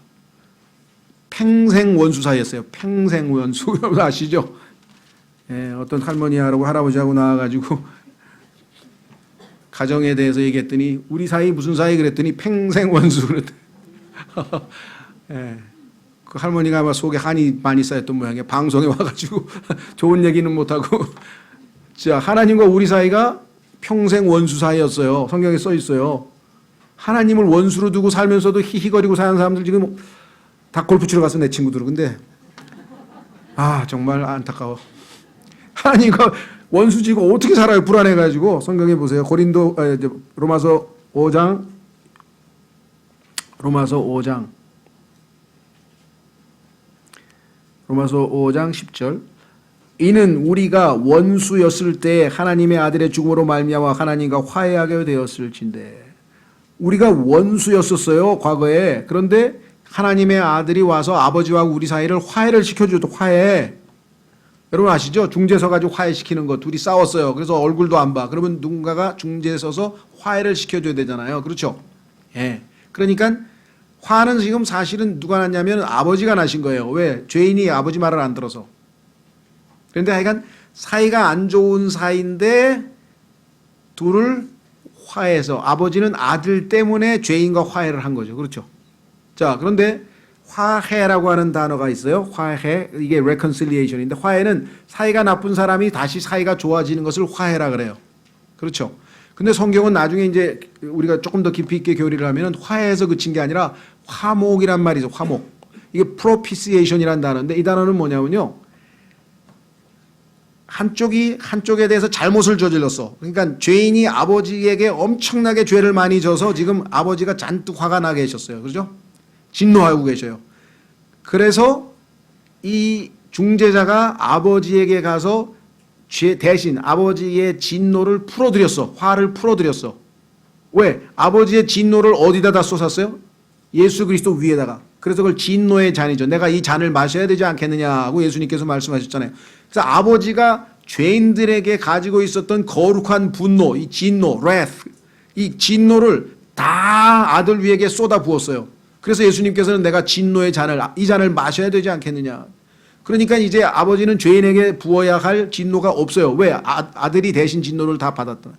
평생 원수 사이였어요. 평생 원수. 여러분 아시죠? 예, 어떤 할머니하고 할아버지하고 나와가지고 가정에 대해서 얘기했더니 우리 사이 무슨 사이 그랬더니 평생 원수 그랬더니 예, 그 할머니가 아마 속에 한이 많이 쌓였던 모양이에요. 방송에 와가지고 좋은 얘기는 못하고 자, 하나님과 우리 사이가 평생 원수 사이였어요. 성경에 써 있어요. 하나님을 원수로 두고 살면서도 히히거리고 사는 사람들 지금 다 골프 치러 갔어, 내 친구들은. 근데 아 정말 안타까워. 하나님과 원수지고 어떻게 살아요? 불안해가지고. 성경에 보세요. 로마서 5장 10절. 이는 우리가 원수였을 때 하나님의 아들의 죽음으로 말미암아 하나님과 화해하게 되었을진데. 우리가 원수였었어요, 과거에. 그런데 하나님의 아들이 와서 아버지와 우리 사이를 화해를 시켜주죠. 화해. 여러분 아시죠? 중재 서가지고 화해시키는 거. 둘이 싸웠어요. 그래서 얼굴도 안 봐. 그러면 누군가가 중재에 서서 화해를 시켜줘야 되잖아요. 그렇죠? 예. 그러니까 화는 지금 사실은 누가 났냐면 아버지가 나신 거예요. 왜? 죄인이 아버지 말을 안 들어서. 그런데 하여간 사이가 안 좋은 사이인데 둘을 화해해서 아버지는 아들 때문에 죄인과 화해를 한 거죠. 그렇죠? 자, 그런데 화해라고 하는 단어가 있어요. 화해, 이게 reconciliation인데 화해는 사이가 나쁜 사람이 다시 사이가 좋아지는 것을 화해라 그래요. 그렇죠? 근데 성경은 나중에 이제 우리가 조금 더 깊이 있게 교리를 하면 화해에서 그친 게 아니라 화목이란 말이죠. 화목. 이게 propitiation이라는 단어인데 이 단어는 뭐냐면요. 한쪽에 대해서 잘못을 저질렀어. 그러니까 죄인이 아버지에게 엄청나게 죄를 많이 져서 지금 아버지가 잔뜩 화가 나 계셨어요. 그렇죠? 진노하고 계셔요. 그래서 이 중재자가 아버지에게 가서 대신 아버지의 진노를 풀어드렸어. 화를 풀어드렸어. 왜? 아버지의 진노를 어디다 다 쏟았어요? 예수 그리스도 위에다가. 그래서 그걸 진노의 잔이죠. 내가 이 잔을 마셔야 되지 않겠느냐고 예수님께서 말씀하셨잖아요. 그래서 아버지가 죄인들에게 가지고 있었던 거룩한 분노, 이 진노, wrath, 이 진노를 다 아들 위에게 쏟아 부었어요. 그래서 예수님께서는 내가 진노의 잔을, 이 잔을 마셔야 되지 않겠느냐. 그러니까 이제 아버지는 죄인에게 부어야 할 진노가 없어요. 왜? 아들이 대신 진노를 다 받았다.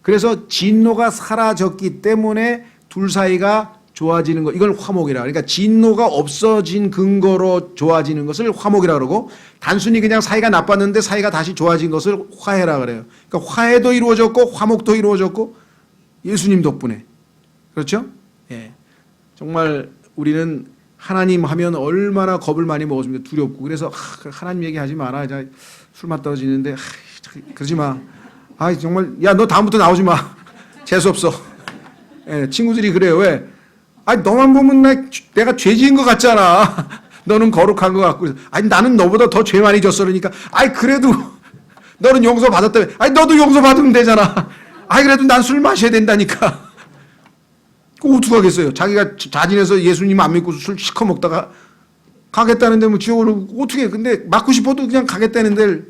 그래서 진노가 사라졌기 때문에 둘 사이가 좋아지는 거, 이걸 화목이라. 그러니까 진노가 없어진 근거로 좋아지는 것을 화목이라 그러고, 단순히 그냥 사이가 나빴는데 사이가 다시 좋아진 것을 화해라 그래요. 그러니까 화해도 이루어졌고 화목도 이루어졌고 예수님 덕분에. 그렇죠? 예. 정말 우리는 하나님 하면 얼마나 겁을 많이 먹었습니까? 두렵고. 그래서 하나님 얘기하지 마라. 술 맛 떨어지는데 그러지 마. 아 정말 야 너 다음부터 나오지 마. 재수 없어. 예, 친구들이 그래요. 왜? 아니 너만 보면 내가 죄 지은 것 같잖아. 너는 거룩한 것 같고. 아니 나는 너보다 더 죄 많이 졌어. 그러니까 아이 그래도 너는 용서 받았다며. 아니 너도 용서 받으면 되잖아. 아이 그래도 난 술 마셔야 된다니까. 그 어떡하겠어요. 자기가 자진해서 예수님 안 믿고 술 시커 먹다가 가겠다는데 뭐 지옥으로 어떻게 근데 맞고 싶어도 그냥 가겠다는데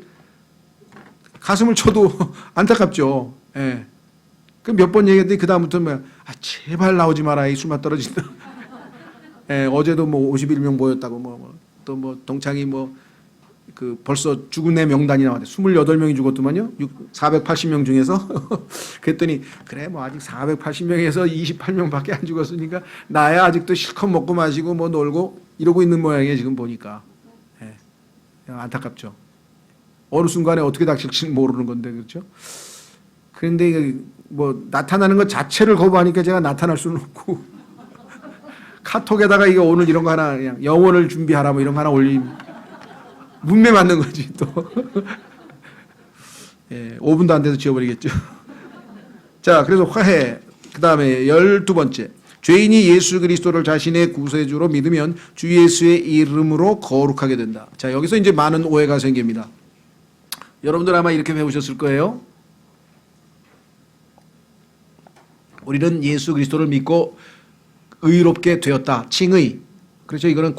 가슴을 쳐도 안타깝죠. 예. 그 몇 번 얘기했더니 그 다음부터 뭐 제발 나오지 마라 이 술맛 떨어진다. 예, 어제도 뭐 51명 모였다고 또 뭐 동창이 뭐 그 벌써 죽은 애 명단이 나왔대. 28명이 죽었더만요. 480명 중에서. 그랬더니 그래 뭐 아직 480명에서 28명밖에 안 죽었으니까 나야 아직도 실컷 먹고 마시고 뭐 놀고 이러고 있는 모양이에요 지금 보니까. 예. 안타깝죠. 어느 순간에 어떻게 닥칠지 모르는 건데 그렇죠. 그런데 뭐 나타나는 것 자체를 거부하니까 제가 나타날 수는 없고 카톡에다가 이거 오늘 이런 거 하나 그냥 영혼을 준비하라 뭐 이런 거 하나 올리면 문매 맞는 거지 또. 예, 5분도 안 돼서 지워버리겠죠. 자, 그래서 화해. 그 다음에 12번째. 죄인이 예수 그리스도를 자신의 구세주로 믿으면 주 예수의 이름으로 거룩하게 된다. 자, 여기서 이제 많은 오해가 생깁니다. 여러분들 아마 이렇게 배우셨을 거예요. 우리는 예수 그리스도를 믿고 의롭게 되었다. 칭의. 그렇죠. 이거는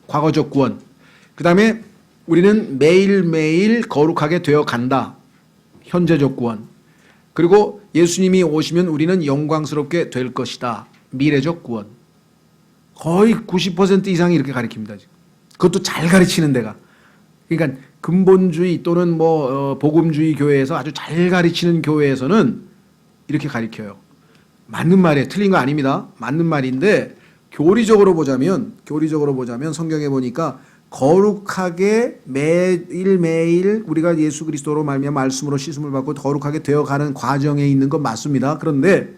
과거적 구원. 그 다음에 우리는 매일매일 거룩하게 되어 간다. 현재적 구원. 그리고 예수님이 오시면 우리는 영광스럽게 될 것이다. 미래적 구원. 거의 90% 이상이 이렇게 가르칩니다. 지금. 그것도 잘 가르치는 데가. 그러니까 근본주의 또는 뭐 복음주의 교회에서 아주 잘 가르치는 교회에서는 이렇게 가르쳐요. 맞는 말이에요. 틀린 거 아닙니다. 맞는 말인데 교리적으로 보자면 성경에 보니까 거룩하게 매일매일 우리가 예수 그리스도로 말미암아 말씀으로 씻음을 받고 거룩하게 되어가는 과정에 있는 건 맞습니다. 그런데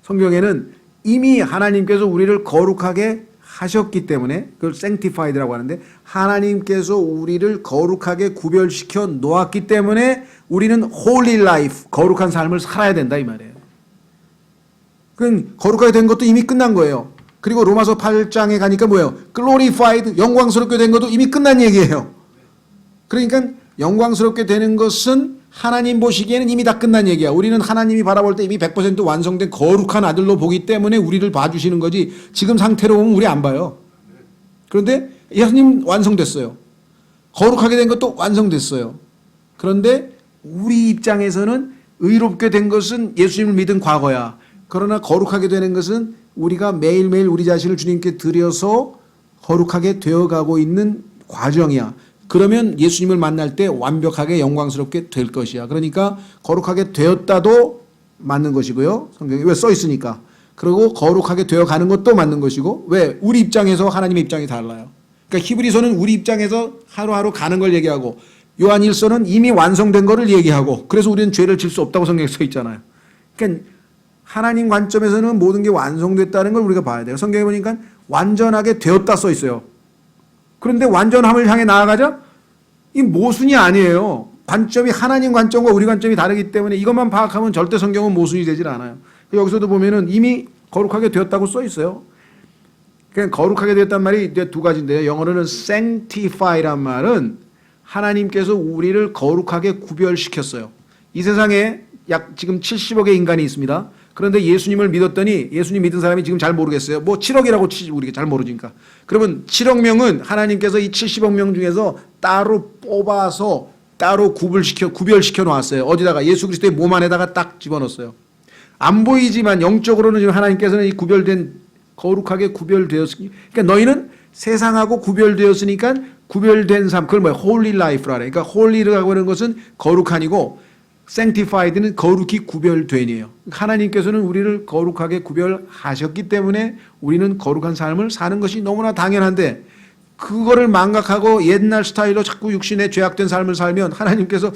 성경에는 이미 하나님께서 우리를 거룩하게 하셨기 때문에 그걸 sanctified라고 하는데 하나님께서 우리를 거룩하게 구별시켜 놓았기 때문에 우리는 holy life, 거룩한 삶을 살아야 된다 이 말이에요. 그럼 거룩하게 된 것도 이미 끝난 거예요. 그리고 로마서 8장에 가니까 뭐예요? glorified, 영광스럽게 된 것도 이미 끝난 얘기예요. 그러니까 영광스럽게 되는 것은 하나님 보시기에는 이미 다 끝난 얘기야. 우리는 하나님이 바라볼 때 이미 100% 완성된 거룩한 아들로 보기 때문에 우리를 봐주시는 거지 지금 상태로 보면 우리 안 봐요. 그런데 예수님 완성됐어요. 거룩하게 된 것도 완성됐어요. 그런데 우리 입장에서는 의롭게 된 것은 예수님을 믿은 과거야. 그러나 거룩하게 되는 것은 우리가 매일매일 우리 자신을 주님께 드려서 거룩하게 되어가고 있는 과정이야. 그러면 예수님을 만날 때 완벽하게 영광스럽게 될 것이야. 그러니까 거룩하게 되었다도 맞는 것이고요. 성경에 왜 써 있으니까. 그리고 거룩하게 되어가는 것도 맞는 것이고 왜? 우리 입장에서 하나님의 입장이 달라요. 그러니까 히브리서는 우리 입장에서 하루하루 가는 걸 얘기하고 요한일서는 이미 완성된 거를 얘기하고 그래서 우리는 죄를 질 수 없다고 성경에 써 있잖아요. 그러니까 하나님 관점에서는 모든 게 완성됐다는 걸 우리가 봐야 돼요. 성경에 보니까 완전하게 되었다 써 있어요. 그런데 완전함을 향해 나아가자? 이 모순이 아니에요. 관점이 하나님 관점과 우리 관점이 다르기 때문에 이것만 파악하면 절대 성경은 모순이 되질 않아요. 여기서도 보면은 이미 거룩하게 되었다고 써 있어요. 그냥 거룩하게 되었단 말이 두 가지인데요. 영어로는 sanctify란 말은 하나님께서 우리를 거룩하게 구별시켰어요. 이 세상에 약 지금 70억의 인간이 있습니다. 그런데 예수님을 믿었더니 예수님 믿은 사람이 지금 잘 모르겠어요. 뭐 7억이라고 치지 우리가 잘 모르니까. 그러면 7억 명은 하나님께서 이 70억 명 중에서 따로 뽑아서 따로 구별시켜 놓았어요. 어디다가 예수 그리스도의 몸 안에다가 딱 집어넣었어요. 안 보이지만 영적으로는 지금 하나님께서는 이 구별된 거룩하게 구별되었으니 그러니까 너희는 세상하고 구별되었으니까 구별된 삶 그걸 뭐야? holy life라 그래. 그러니까 holy라고 하는 것은 거룩한이고 sanctified는 거룩히 구별된이에요. 하나님께서는 우리를 거룩하게 구별하셨기 때문에 우리는 거룩한 삶을 사는 것이 너무나 당연한데 그거를 망각하고 옛날 스타일로 자꾸 육신의 죄악된 삶을 살면 하나님께서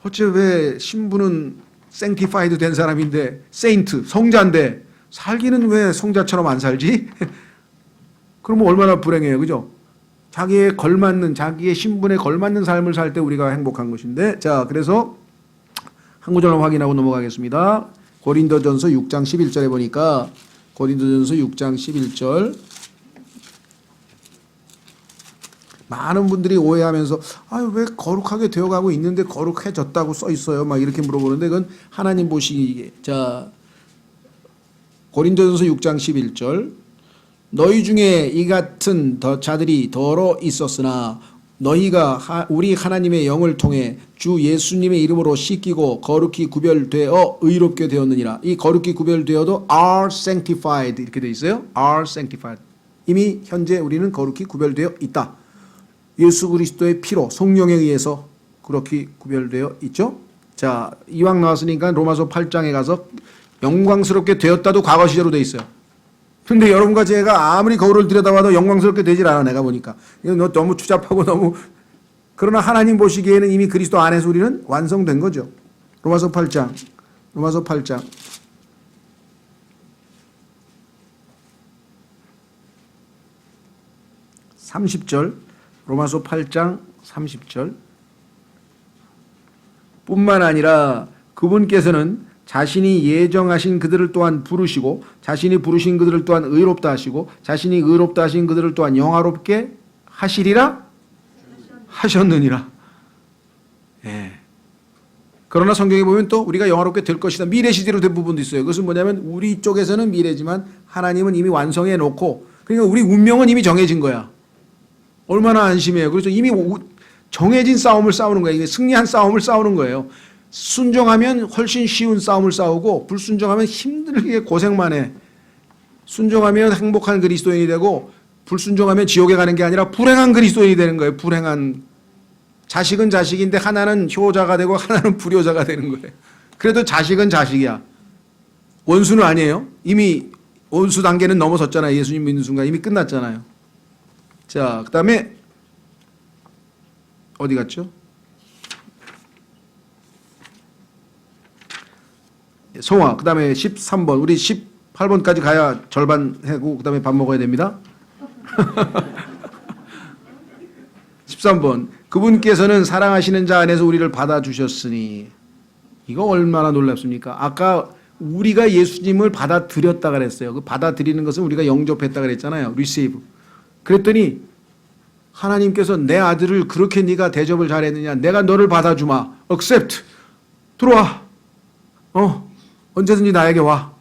어째 왜 신부는 sanctified 된 사람인데 saint, 성자인데 살기는 왜 성자처럼 안 살지? 그러면 얼마나 불행해요. 그죠? 자기의 걸맞는 자기의 신분에 걸맞는 삶을 살 때 우리가 행복한 것인데 자 그래서 한 구절만 확인하고 넘어가겠습니다. 고린도전서 6장 11절에 보니까 고린도전서 6장 11절 많은 분들이 오해하면서 왜 거룩하게 되어가고 있는데 거룩해졌다고 써 있어요. 막 이렇게 물어보는데 그건 하나님 보시기에. 자, 고린도전서 6장 11절 너희 중에 이 같은 자들이 더러 있었으나 너희가 우리 하나님의 영을 통해 주 예수님의 이름으로 씻기고 거룩히 구별되어 의롭게 되었느니라. 이 거룩히 구별되어도 are sanctified 이렇게 돼 있어요. are sanctified. 이미 현재 우리는 거룩히 구별되어 있다. 예수 그리스도의 피로 성령에 의해서 그렇게 구별되어 있죠. 자, 이왕 나왔으니까 로마서 8장에 가서 영광스럽게 되었다도 과거 시제로 돼 있어요. 근데 여러분과 제가 아무리 거울을 들여다봐도 영광스럽게 되질 않아. 내가 보니까 이거 너무 추잡하고 너무. 그러나 하나님 보시기에는 이미 그리스도 안에서 우리는 완성된 거죠. 로마서 8장 30절 로마서 8장 30절 뿐만 아니라 그분께서는 자신이 예정하신 그들을 또한 부르시고 자신이 부르신 그들을 또한 의롭다 하시고 자신이 의롭다 하신 그들을 또한 영화롭게 하시리라 하셨느니라. 예. 그러나 성경에 보면 또 우리가 영화롭게 될 것이다. 미래 시제로 된 부분도 있어요. 그것은 뭐냐면 우리 쪽에서는 미래지만 하나님은 이미 완성해 놓고 그러니까 우리 운명은 이미 정해진 거야. 얼마나 안심해요. 그래서 이미 정해진 싸움을 싸우는 거예요. 승리한 싸움을 싸우는 거예요. 순종하면 훨씬 쉬운 싸움을 싸우고 불순종하면 힘들게 고생만 해. 순종하면 행복한 그리스도인이 되고 불순종하면 지옥에 가는 게 아니라 불행한 그리스도인이 되는 거예요. 불행한. 자식은 자식인데 하나는 효자가 되고 하나는 불효자가 되는 거예요. 그래도 자식은 자식이야. 원수는 아니에요. 이미 원수 단계는 넘어섰잖아요. 예수님 믿는 순간 이미 끝났잖아요. 자, 그 다음에 어디 갔죠? 성화. 그 다음에 13번. 우리 18번까지 가야 절반 하고 그 다음에 밥 먹어야 됩니다. 13번. 그분께서는 사랑하시는 자 안에서 우리를 받아주셨으니. 이거 얼마나 놀랍습니까? 아까 우리가 예수님을 받아들였다 그랬어요. 그 받아들이는 것은 우리가 영접했다 그랬잖아요. receive. 그랬더니 하나님께서 내 아들을 그렇게 네가 대접을 잘했느냐. 내가 너를 받아주마. accept. 들어와. 언제든지 나에게 와.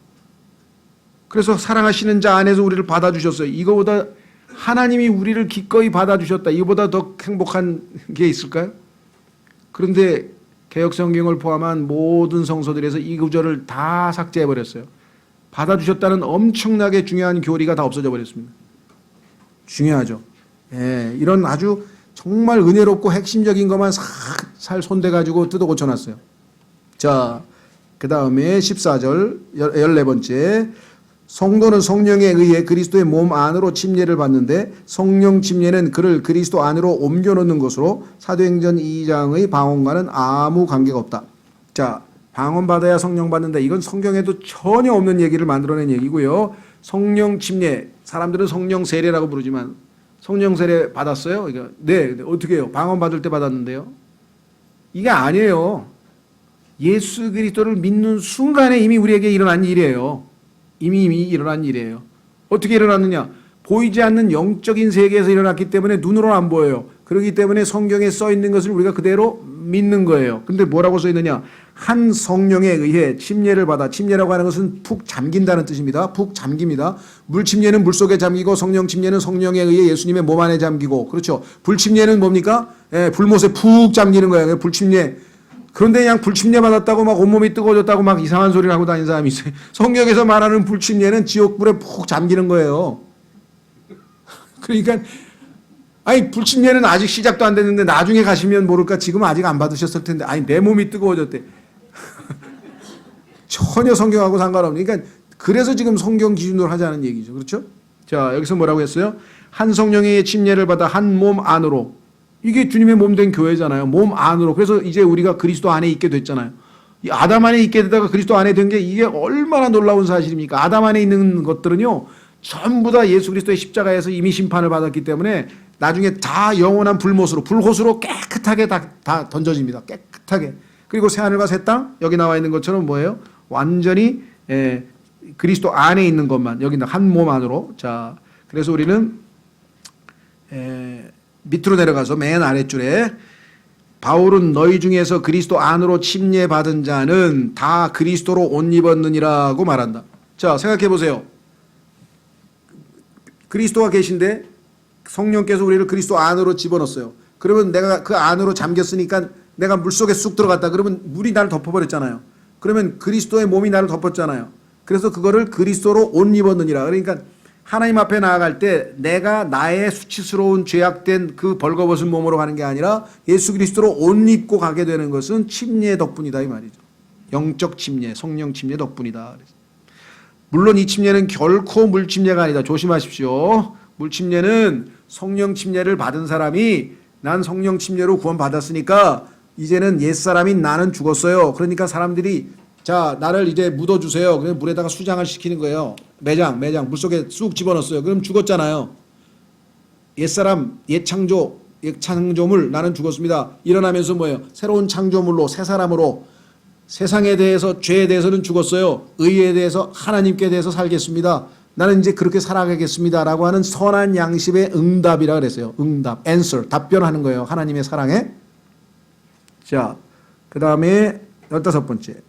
그래서 사랑하시는 자 안에서 우리를 받아주셨어요. 이거보다 하나님이 우리를 기꺼이 받아주셨다. 이거보다 더 행복한 게 있을까요? 그런데 개역성경을 포함한 모든 성서들에서 이 구절을 다 삭제해버렸어요. 받아주셨다는 엄청나게 중요한 교리가 다 없어져 버렸습니다. 중요하죠. 예, 이런 아주 정말 은혜롭고 핵심적인 것만 살 손대가지고 뜯어 고쳐놨어요. 자, 그 다음에 14절 14번째 성도는 성령에 의해 그리스도의 몸 안으로 침례를 받는데 성령 침례는 그를 그리스도 안으로 옮겨놓는 것으로 사도행전 2장의 방언과는 아무 관계가 없다. 자, 방언받아야 성령 받는다. 이건 성경에도 전혀 없는 얘기를 만들어낸 얘기고요. 성령 침례, 사람들은 성령 세례라고 부르지만 성령 세례 받았어요? 그러니까 네, 어떻게 해요? 방언 받을 때 받았는데요. 이게 아니에요. 예수 그리스도를 믿는 순간에 이미 우리에게 일어난 일이에요. 이미 일어난 일이에요. 어떻게 일어났느냐? 보이지 않는 영적인 세계에서 일어났기 때문에 눈으로는 안 보여요. 그렇기 때문에 성경에 써 있는 것을 우리가 그대로 믿는 거예요. 근데 뭐라고 써 있느냐? 한 성령에 의해 침례를 받아. 침례라고 하는 것은 푹 잠긴다는 뜻입니다. 푹 잠깁니다. 물 침례는 물 속에 잠기고 성령 침례는 성령에 의해 예수님의 몸 안에 잠기고. 그렇죠. 불 침례는 뭡니까? 불못에 푹 잠기는 거예요. 불 침례. 그런데 그냥 불침례 받았다고 막 온몸이 뜨거워졌다고 막 이상한 소리를 하고 다니는 사람이 있어요. 성경에서 말하는 불침례는 지옥불에 푹 잠기는 거예요. 그러니까 아니 불침례는 아직 시작도 안 됐는데 나중에 가시면 모를까 지금은 아직 안 받으셨을 텐데 아니 내 몸이 뜨거워졌대. 전혀 성경하고 상관없는. 그러니까 그래서 지금 성경 기준으로 하자는 얘기죠. 그렇죠? 자, 여기서 뭐라고 했어요? 한 성령의 침례를 받아 한 몸 안으로. 이게 주님의 몸 된 교회잖아요. 몸 안으로. 그래서 이제 우리가 그리스도 안에 있게 됐잖아요. 이 아담 안에 있게 되다가 그리스도 안에 된 게 이게 얼마나 놀라운 사실입니까? 아담 안에 있는 것들은요. 전부 다 예수 그리스도의 십자가에서 이미 심판을 받았기 때문에 나중에 다 영원한 불못으로 불호수로 깨끗하게 다 던져집니다. 깨끗하게. 그리고 새하늘과 새 땅, 여기 나와 있는 것처럼 뭐예요? 완전히 그리스도 안에 있는 것만, 여기 한 몸 안으로. 자, 그래서 우리는 밑으로 내려가서 맨 아랫줄에 바울은 너희 중에서 그리스도 안으로 침례받은 자는 다 그리스도로 옷 입었느니라고 말한다. 자, 생각해 보세요. 그리스도가 계신데 성령께서 우리를 그리스도 안으로 집어넣었어요. 그러면 내가 그 안으로 잠겼으니까 내가 물속에 쑥 들어갔다. 그러면 물이 나를 덮어버렸잖아요. 그러면 그리스도의 몸이 나를 덮었잖아요. 그래서 그거를 그리스도로 옷 입었느니라. 그러니까 하나님 앞에 나아갈 때 내가 나의 수치스러운 죄악된 그 벌거벗은 몸으로 가는 게 아니라 예수 그리스도로 옷 입고 가게 되는 것은 침례 덕분이다 이 말이죠. 영적 침례, 성령 침례 덕분이다. 물론 이 침례는 결코 물 침례가 아니다. 조심하십시오. 물 침례는 성령 침례를 받은 사람이 난 성령 침례로 구원받았으니까 이제는 옛사람인 나는 죽었어요. 그러니까 사람들이 자, 나를 이제 묻어주세요. 그래서 물에다가 수장을 시키는 거예요. 매장, 물속에 쑥 집어넣었어요. 그럼 죽었잖아요. 옛사람, 옛창조물, 나는 죽었습니다. 일어나면서 뭐예요? 새로운 창조물로, 새 사람으로 세상에 대해서, 죄에 대해서는 죽었어요. 의에 대해서, 하나님께 대해서 살겠습니다. 나는 이제 그렇게 살아가겠습니다. 라고 하는 선한 양심의 응답이라 그랬어요. 응답, answer, 답변하는 거예요. 하나님의 사랑에. 자, 그 다음에 15번째.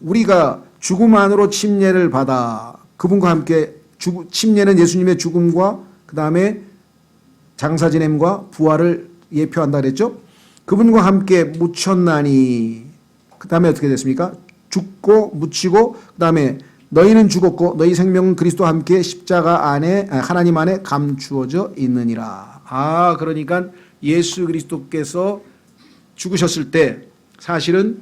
우리가 죽음 안으로 침례를 받아 그분과 함께 침례는 예수님의 죽음과 그 다음에 장사 지냄과 부활을 예표한다 그랬죠. 그분과 함께 묻혔나니 그 다음에 어떻게 됐습니까? 죽고 묻히고 그 다음에 너희는 죽었고 너희 생명은 그리스도와 함께 십자가 안에 하나님 안에 감추어져 있느니라. 그러니까 예수 그리스도께서 죽으셨을 때 사실은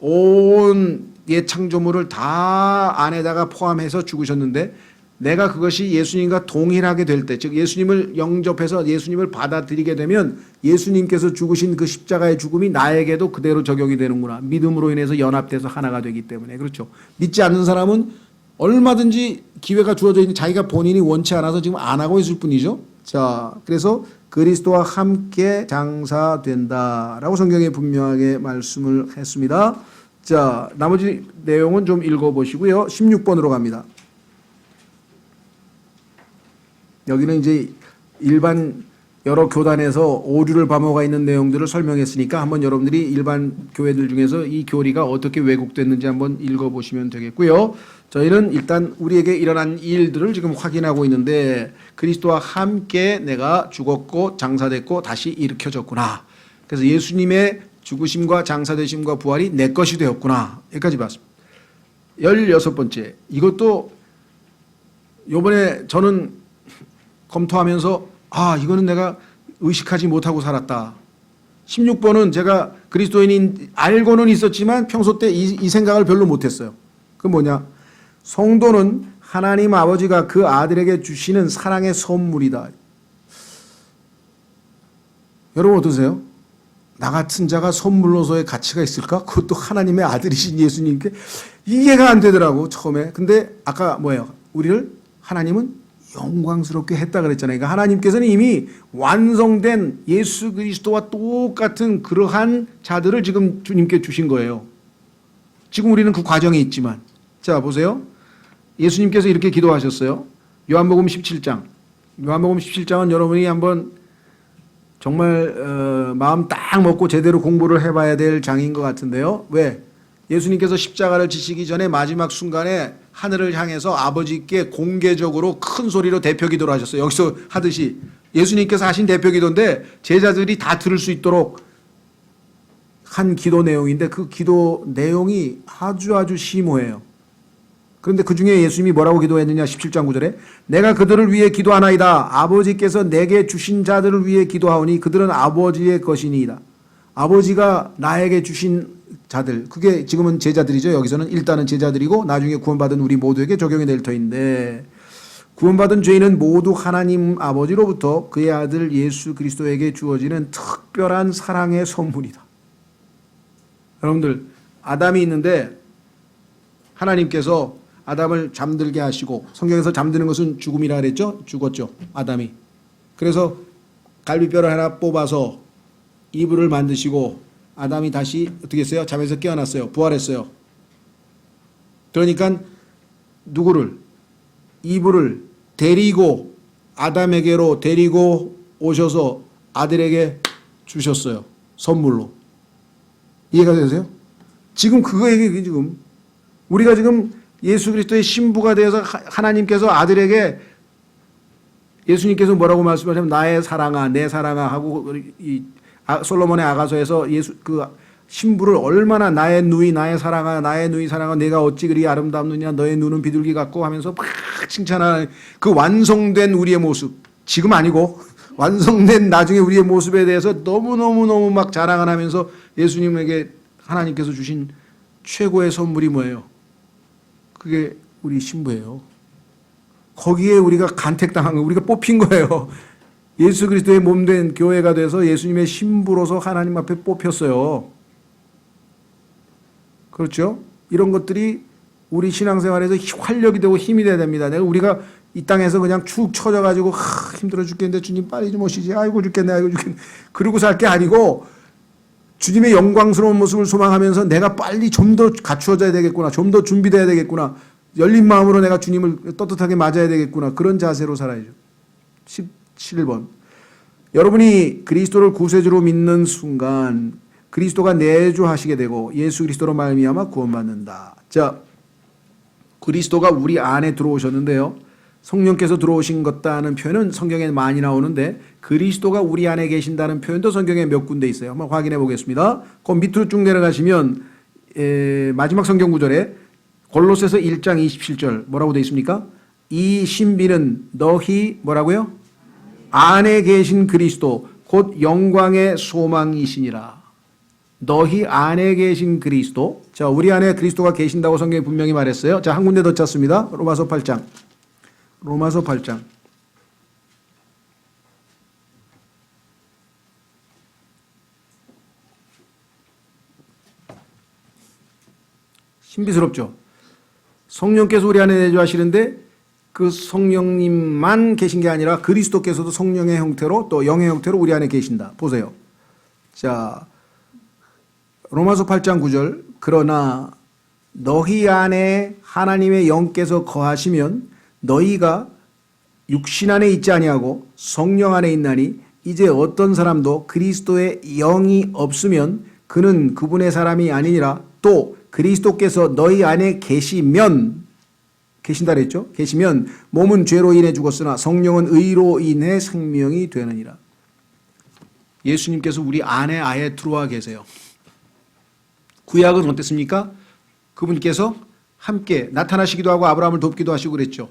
온 옛 창조물을 다 안에다가 포함해서 죽으셨는데 내가 그것이 예수님과 동일하게 될 때, 즉 예수님을 영접해서 예수님을 받아들이게 되면 예수님께서 죽으신 그 십자가의 죽음이 나에게도 그대로 적용이 되는구나. 믿음으로 인해서 연합돼서 하나가 되기 때문에. 그렇죠. 믿지 않는 사람은 얼마든지 기회가 주어져 있는 자기가 본인이 원치 않아서 지금 안 하고 있을 뿐이죠. 자, 그래서 그리스도와 함께 장사된다라고 성경에 분명하게 말씀을 했습니다. 자, 나머지 내용은 좀 읽어보시고요. 16번으로 갑니다. 여기는 이제 일반 여러 교단에서 오류를 범하고 있는 내용들을 설명했으니까 한번 여러분들이 일반 교회들 중에서 이 교리가 어떻게 왜곡됐는지 한번 읽어보시면 되겠고요. 저희는 일단 우리에게 일어난 일들을 지금 확인하고 있는데 그리스도와 함께 내가 죽었고 장사됐고 다시 일으켜졌구나. 그래서 예수님의 죽으심과 장사되심과 부활이 내 것이 되었구나. 여기까지 봤습니다. 16번째. 이것도 요번에 저는 검토하면서 이거는 내가 의식하지 못하고 살았다. 16번은 제가 그리스도인인 알고는 있었지만 평소 때 이 생각을 별로 못했어요. 그 뭐냐? 성도는 하나님 아버지가 그 아들에게 주시는 사랑의 선물이다. 여러분 어떠세요? 나 같은 자가 선물로서의 가치가 있을까? 그것도 하나님의 아들이신 예수님께 이해가 안 되더라고 처음에. 근데 아까 뭐예요? 우리를 하나님은 영광스럽게 했다 그랬잖아요. 그러니까 하나님께서는 이미 완성된 예수 그리스도와 똑같은 그러한 자들을 지금 주님께 주신 거예요. 지금 우리는 그 과정에 있지만. 자, 보세요. 예수님께서 이렇게 기도하셨어요. 요한복음 17장. 요한복음 17장은 여러분이 한번 정말 마음 딱 먹고 제대로 공부를 해봐야 될 장인 것 같은데요. 왜? 예수님께서 십자가를 지시기 전에 마지막 순간에 하늘을 향해서 아버지께 공개적으로 큰 소리로 대표 기도를 하셨어요. 여기서 하듯이 예수님께서 하신 대표 기도인데 제자들이 다 들을 수 있도록 한 기도 내용인데 그 기도 내용이 아주 심오해요. 그런데 그 중에 예수님이 뭐라고 기도했느냐? 17장 9절에 내가 그들을 위해 기도하나이다. 아버지께서 내게 주신 자들을 위해 기도하오니 그들은 아버지의 것이니이다. 아버지가 나에게 주신 자들, 그게 지금은 제자들이죠. 여기서는 일단은 제자들이고 나중에 구원받은 우리 모두에게 적용이 될 터인데 구원받은 죄인은 모두 하나님 아버지로부터 그의 아들 예수 그리스도에게 주어지는 특별한 사랑의 선물이다. 여러분들 아담이 있는데 하나님께서 아담을 잠들게 하시고 성경에서 잠드는 것은 죽음이라 그랬죠. 죽었죠. 아담이. 그래서 갈비뼈를 하나 뽑아서 이불을 만드시고 아담이 다시 어떻게 했어요? 잠에서 깨어났어요. 부활했어요. 그러니까 누구를? 이브를 데리고 아담에게로 데리고 오셔서 아들에게 주셨어요. 선물로. 이해가 되세요? 지금 그거 얘기 지금 우리가 지금 예수 그리스도의 신부가 되어서 하나님께서 아들에게 예수님께서 뭐라고 말씀하시면 나의 사랑아 내 사랑아 하고 이 솔로몬의 아가서에서 예수 그 신부를 얼마나 나의 누이 나의 사랑아 나의 누이 사랑아 내가 어찌 그리 아름답느냐 너의 눈은 비둘기 같고 하면서 막 칭찬하는 그 완성된 우리의 모습 지금 아니고 완성된 나중에 우리의 모습에 대해서 너무너무너무 막 자랑을 하면서 예수님에게 하나님께서 주신 최고의 선물이 뭐예요? 그게 우리 신부예요. 거기에 우리가 간택당한 거, 우리가 뽑힌 거예요. 예수 그리스도의 몸된 교회가 돼서 예수님의 신부로서 하나님 앞에 뽑혔어요. 그렇죠? 이런 것들이 우리 신앙생활에서 활력이 되고 힘이 돼야 됩니다. 우리가 이 땅에서 그냥 축 처져가지고 힘들어 죽겠는데 주님 빨리 좀 오시지. 아이고 죽겠네, 아이고 죽겠네. 그러고 살 게 아니고 주님의 영광스러운 모습을 소망하면서 내가 빨리 좀 더 갖추어져야 되겠구나. 좀 더 준비돼야 되겠구나. 열린 마음으로 내가 주님을 떳떳하게 맞아야 되겠구나. 그런 자세로 살아야죠. 17번. 여러분이 그리스도를 구세주로 믿는 순간 그리스도가 내주하시게 되고 예수 그리스도로 말미암아 구원받는다. 자, 그리스도가 우리 안에 들어오셨는데요. 성령께서 들어오신 것다는 표현은 성경에 많이 나오는데 그리스도가 우리 안에 계신다는 표현도 성경에 몇 군데 있어요. 한번 확인해 보겠습니다. 그 밑으로 쭉 내려가시면 마지막 성경 구절에 골로새서 1장 27절 뭐라고 되어 있습니까? 이 신비는 너희 뭐라고요? 안에 계신 그리스도 곧 영광의 소망이시니라. 너희 안에 계신 그리스도. 자, 우리 안에 그리스도가 계신다고 성경이 분명히 말했어요. 자, 한 군데 더 찾습니다. 로마서 8장. 로마서 8장. 신비스럽죠? 성령께서 우리 안에 내주하시는데 그 성령님만 계신 게 아니라 그리스도께서도 성령의 형태로 또 영의 형태로 우리 안에 계신다. 보세요. 자, 로마서 8장 9절. 그러나 너희 안에 하나님의 영께서 거하시면 너희가 육신 안에 있지 아니하고 성령 안에 있나니 이제 어떤 사람도 그리스도의 영이 없으면 그는 그분의 사람이 아니니라. 또 그리스도께서 너희 안에 계시면 계신다 그랬죠? 계시면 몸은 죄로 인해 죽었으나 성령은 의로 인해 생명이 되느니라. 예수님께서 우리 안에 아예 들어와 계세요. 구약은 어땠습니까? 그분께서 함께 나타나시기도 하고 아브라함을 돕기도 하시고 그랬죠.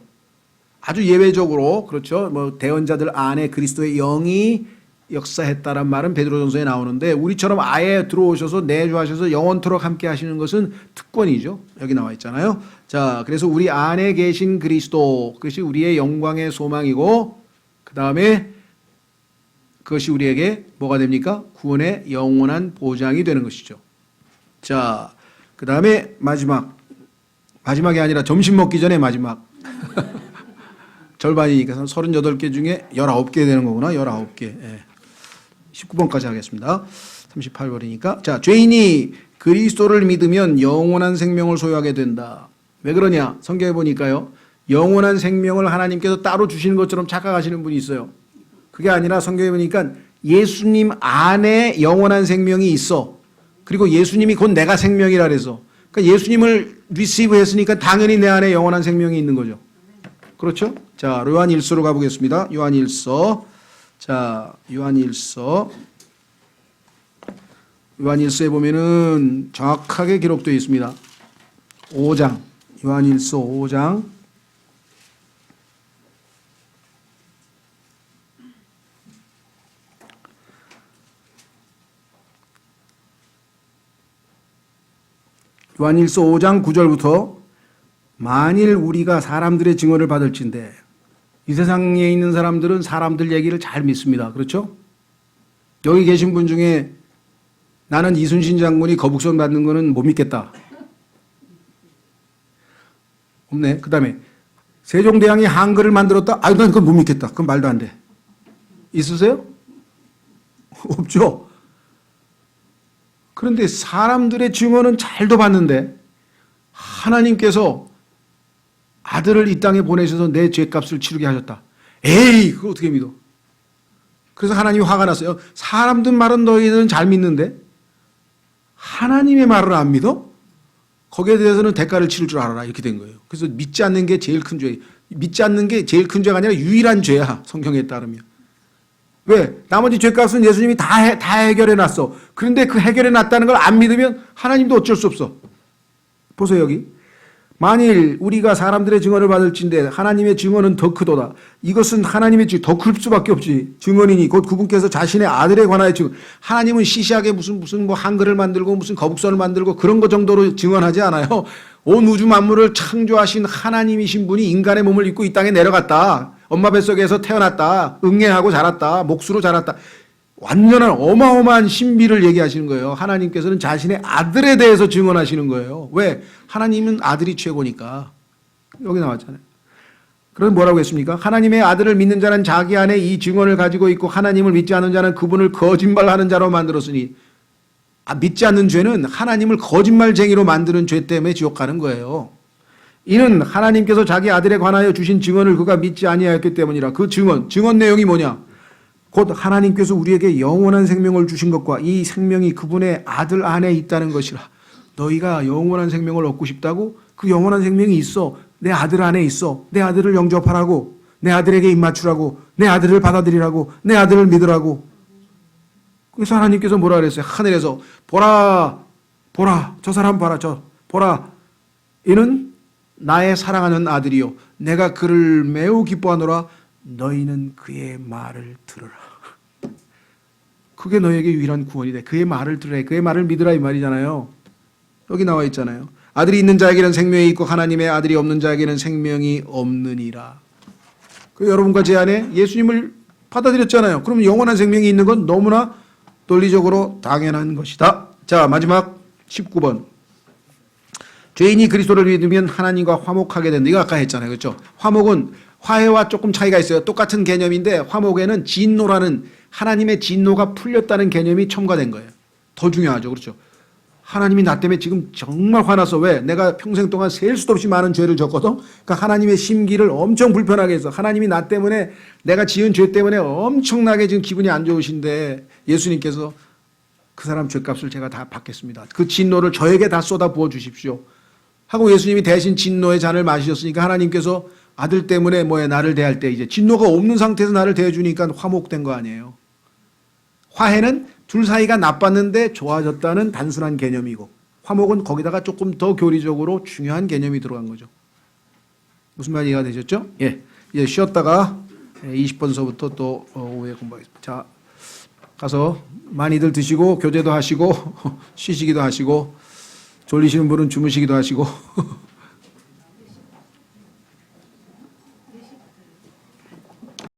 아주 예외적으로 그렇죠. 뭐 대언자들 안에 그리스도의 영이 역사했다란 말은 베드로전서에 나오는데 우리처럼 아예 들어오셔서 내주하셔서 영원토록 함께 하시는 것은 특권이죠. 여기 나와 있잖아요. 자, 그래서 우리 안에 계신 그리스도 그것이 우리의 영광의 소망이고 그 다음에 그것이 우리에게 뭐가 됩니까? 구원의 영원한 보장이 되는 것이죠. 자, 그 다음에 마지막이 아니라 점심 먹기 전에 마지막 절반이니까 38개 중에 19개 되는 거구나. 19개. 예. 19번까지 하겠습니다. 38번이니까. 자, 죄인이 그리스도를 믿으면 영원한 생명을 소유하게 된다. 왜 그러냐? 성경에 보니까요. 영원한 생명을 하나님께서 따로 주시는 것처럼 착각하시는 분이 있어요. 그게 아니라 성경에 보니까 예수님 안에 영원한 생명이 있어. 그리고 예수님이 곧 내가 생명이라 그래서. 그러니까 예수님을 리시브 했으니까 당연히 내 안에 영원한 생명이 있는 거죠. 그렇죠? 자, 요한일서로 가보겠습니다. 요한일서. 자, 요한일서에 보면은 정확하게 기록되어 있습니다. 5장. 요한일서 5장. 요한일서 5장 9절부터 만일 우리가 사람들의 증언을 받을진대. 이 세상에 있는 사람들은 사람들 얘기를 잘 믿습니다. 그렇죠? 여기 계신 분 중에 나는 이순신 장군이 거북선 받는 거는 못 믿겠다. 없네. 그 다음에 세종대왕이 한글을 만들었다. 난 그건 못 믿겠다. 그건 말도 안 돼. 있으세요? 없죠? 그런데 사람들의 증언은 잘도 봤는데 하나님께서 아들을 이 땅에 보내셔서 내 죄값을 치르게 하셨다. 에이, 그거 어떻게 믿어? 그래서 하나님이 화가 났어요. 사람들 말은 너희들은 잘 믿는데 하나님의 말을 안 믿어? 거기에 대해서는 대가를 치를 줄 알아라. 이렇게 된 거예요. 그래서 믿지 않는 게 제일 큰 죄. 믿지 않는 게 제일 큰 죄가 아니라 유일한 죄야. 성경에 따르면. 왜? 나머지 죄값은 예수님이 다 해결해 놨어. 그런데 그 해결해 놨다는 걸 안 믿으면 하나님도 어쩔 수 없어. 보세요, 여기. 만일 우리가 사람들의 증언을 받을진데 하나님의 증언은 더 크도다. 이것은 하나님의 증언 더 클 수밖에 없지. 증언이니 곧 그분께서 자신의 아들에 관하여 증언. 하나님은 시시하게 무슨 뭐 한글을 만들고 무슨 거북선을 만들고 그런 거 정도로 증언하지 않아요. 온 우주 만물을 창조하신 하나님이신 분이 인간의 몸을 입고 이 땅에 내려갔다. 엄마 뱃속에서 태어났다. 응애하고 자랐다. 목수로 자랐다. 완전한 어마어마한 신비를 얘기하시는 거예요. 하나님께서는 자신의 아들에 대해서 증언하시는 거예요. 왜? 하나님은 아들이 최고니까. 여기 나왔잖아요. 그럼 뭐라고 했습니까? 하나님의 아들을 믿는 자는 자기 안에 이 증언을 가지고 있고 하나님을 믿지 않는 자는 그분을 거짓말하는 자로 만들었으니 믿지 않는 죄는 하나님을 거짓말쟁이로 만드는 죄 때문에 지옥 가는 거예요. 이는 하나님께서 자기 아들에 관하여 주신 증언을 그가 믿지 아니하였기 때문이라. 그 증언 내용이 뭐냐? 곧 하나님께서 우리에게 영원한 생명을 주신 것과 이 생명이 그분의 아들 안에 있다는 것이라. 너희가 영원한 생명을 얻고 싶다고? 그 영원한 생명이 있어. 내 아들 안에 있어. 내 아들을 영접하라고. 내 아들에게 입맞추라고. 내 아들을 받아들이라고. 내 아들을 믿으라고. 그래서 하나님께서 뭐라 그랬어요? 하늘에서 보라, 저 사람 봐라, 보라. 이는 나의 사랑하는 아들이요. 내가 그를 매우 기뻐하노라. 너희는 그의 말을 들으라. 그게 너에게 유일한 구원이 돼. 그의 말을 들으라. 그의 말을 믿으라 이 말이잖아요. 여기 나와 있잖아요. 아들이 있는 자에게는 생명이 있고 하나님의 아들이 없는 자에게는 생명이 없느니라. 그 여러분과 제 안에 예수님을 받아들였잖아요. 그럼 영원한 생명이 있는 건 너무나 논리적으로 당연한 것이다. 자, 마지막 19번. 죄인이 그리스도를 믿으면 하나님과 화목하게 된다. 이거 아까 했잖아요. 그렇죠? 화목은 화해와 조금 차이가 있어요. 똑같은 개념인데 화목에는 진노라는 하나님의 진노가 풀렸다는 개념이 첨가된 거예요. 더 중요하죠. 그렇죠? 하나님이 나 때문에 지금 정말 화나서 왜? 내가 평생 동안 셀 수도 없이 많은 죄를 졌거든. 그러니까 하나님의 심기를 엄청 불편하게 해서 하나님이 나 때문에 내가 지은 죄 때문에 엄청나게 지금 기분이 안 좋으신데 예수님께서 그 사람 죄값을 제가 다 받겠습니다. 그 진노를 저에게 다 쏟아 부어 주십시오. 하고 예수님이 대신 진노의 잔을 마시셨으니까 하나님께서 아들 때문에 나를 대할 때 이제 진노가 없는 상태에서 나를 대해주니까 화목된 거 아니에요. 화해는 둘 사이가 나빴는데 좋아졌다는 단순한 개념이고 화목은 거기다가 조금 더 교리적으로 중요한 개념이 들어간 거죠. 무슨 말이 이해가 되셨죠? 예. 이제 쉬었다가 20번서부터 또 오후에 공부하겠습니다. 자, 가서 많이들 드시고 교제도 하시고 쉬시기도 하시고 졸리시는 분은 주무시기도 하시고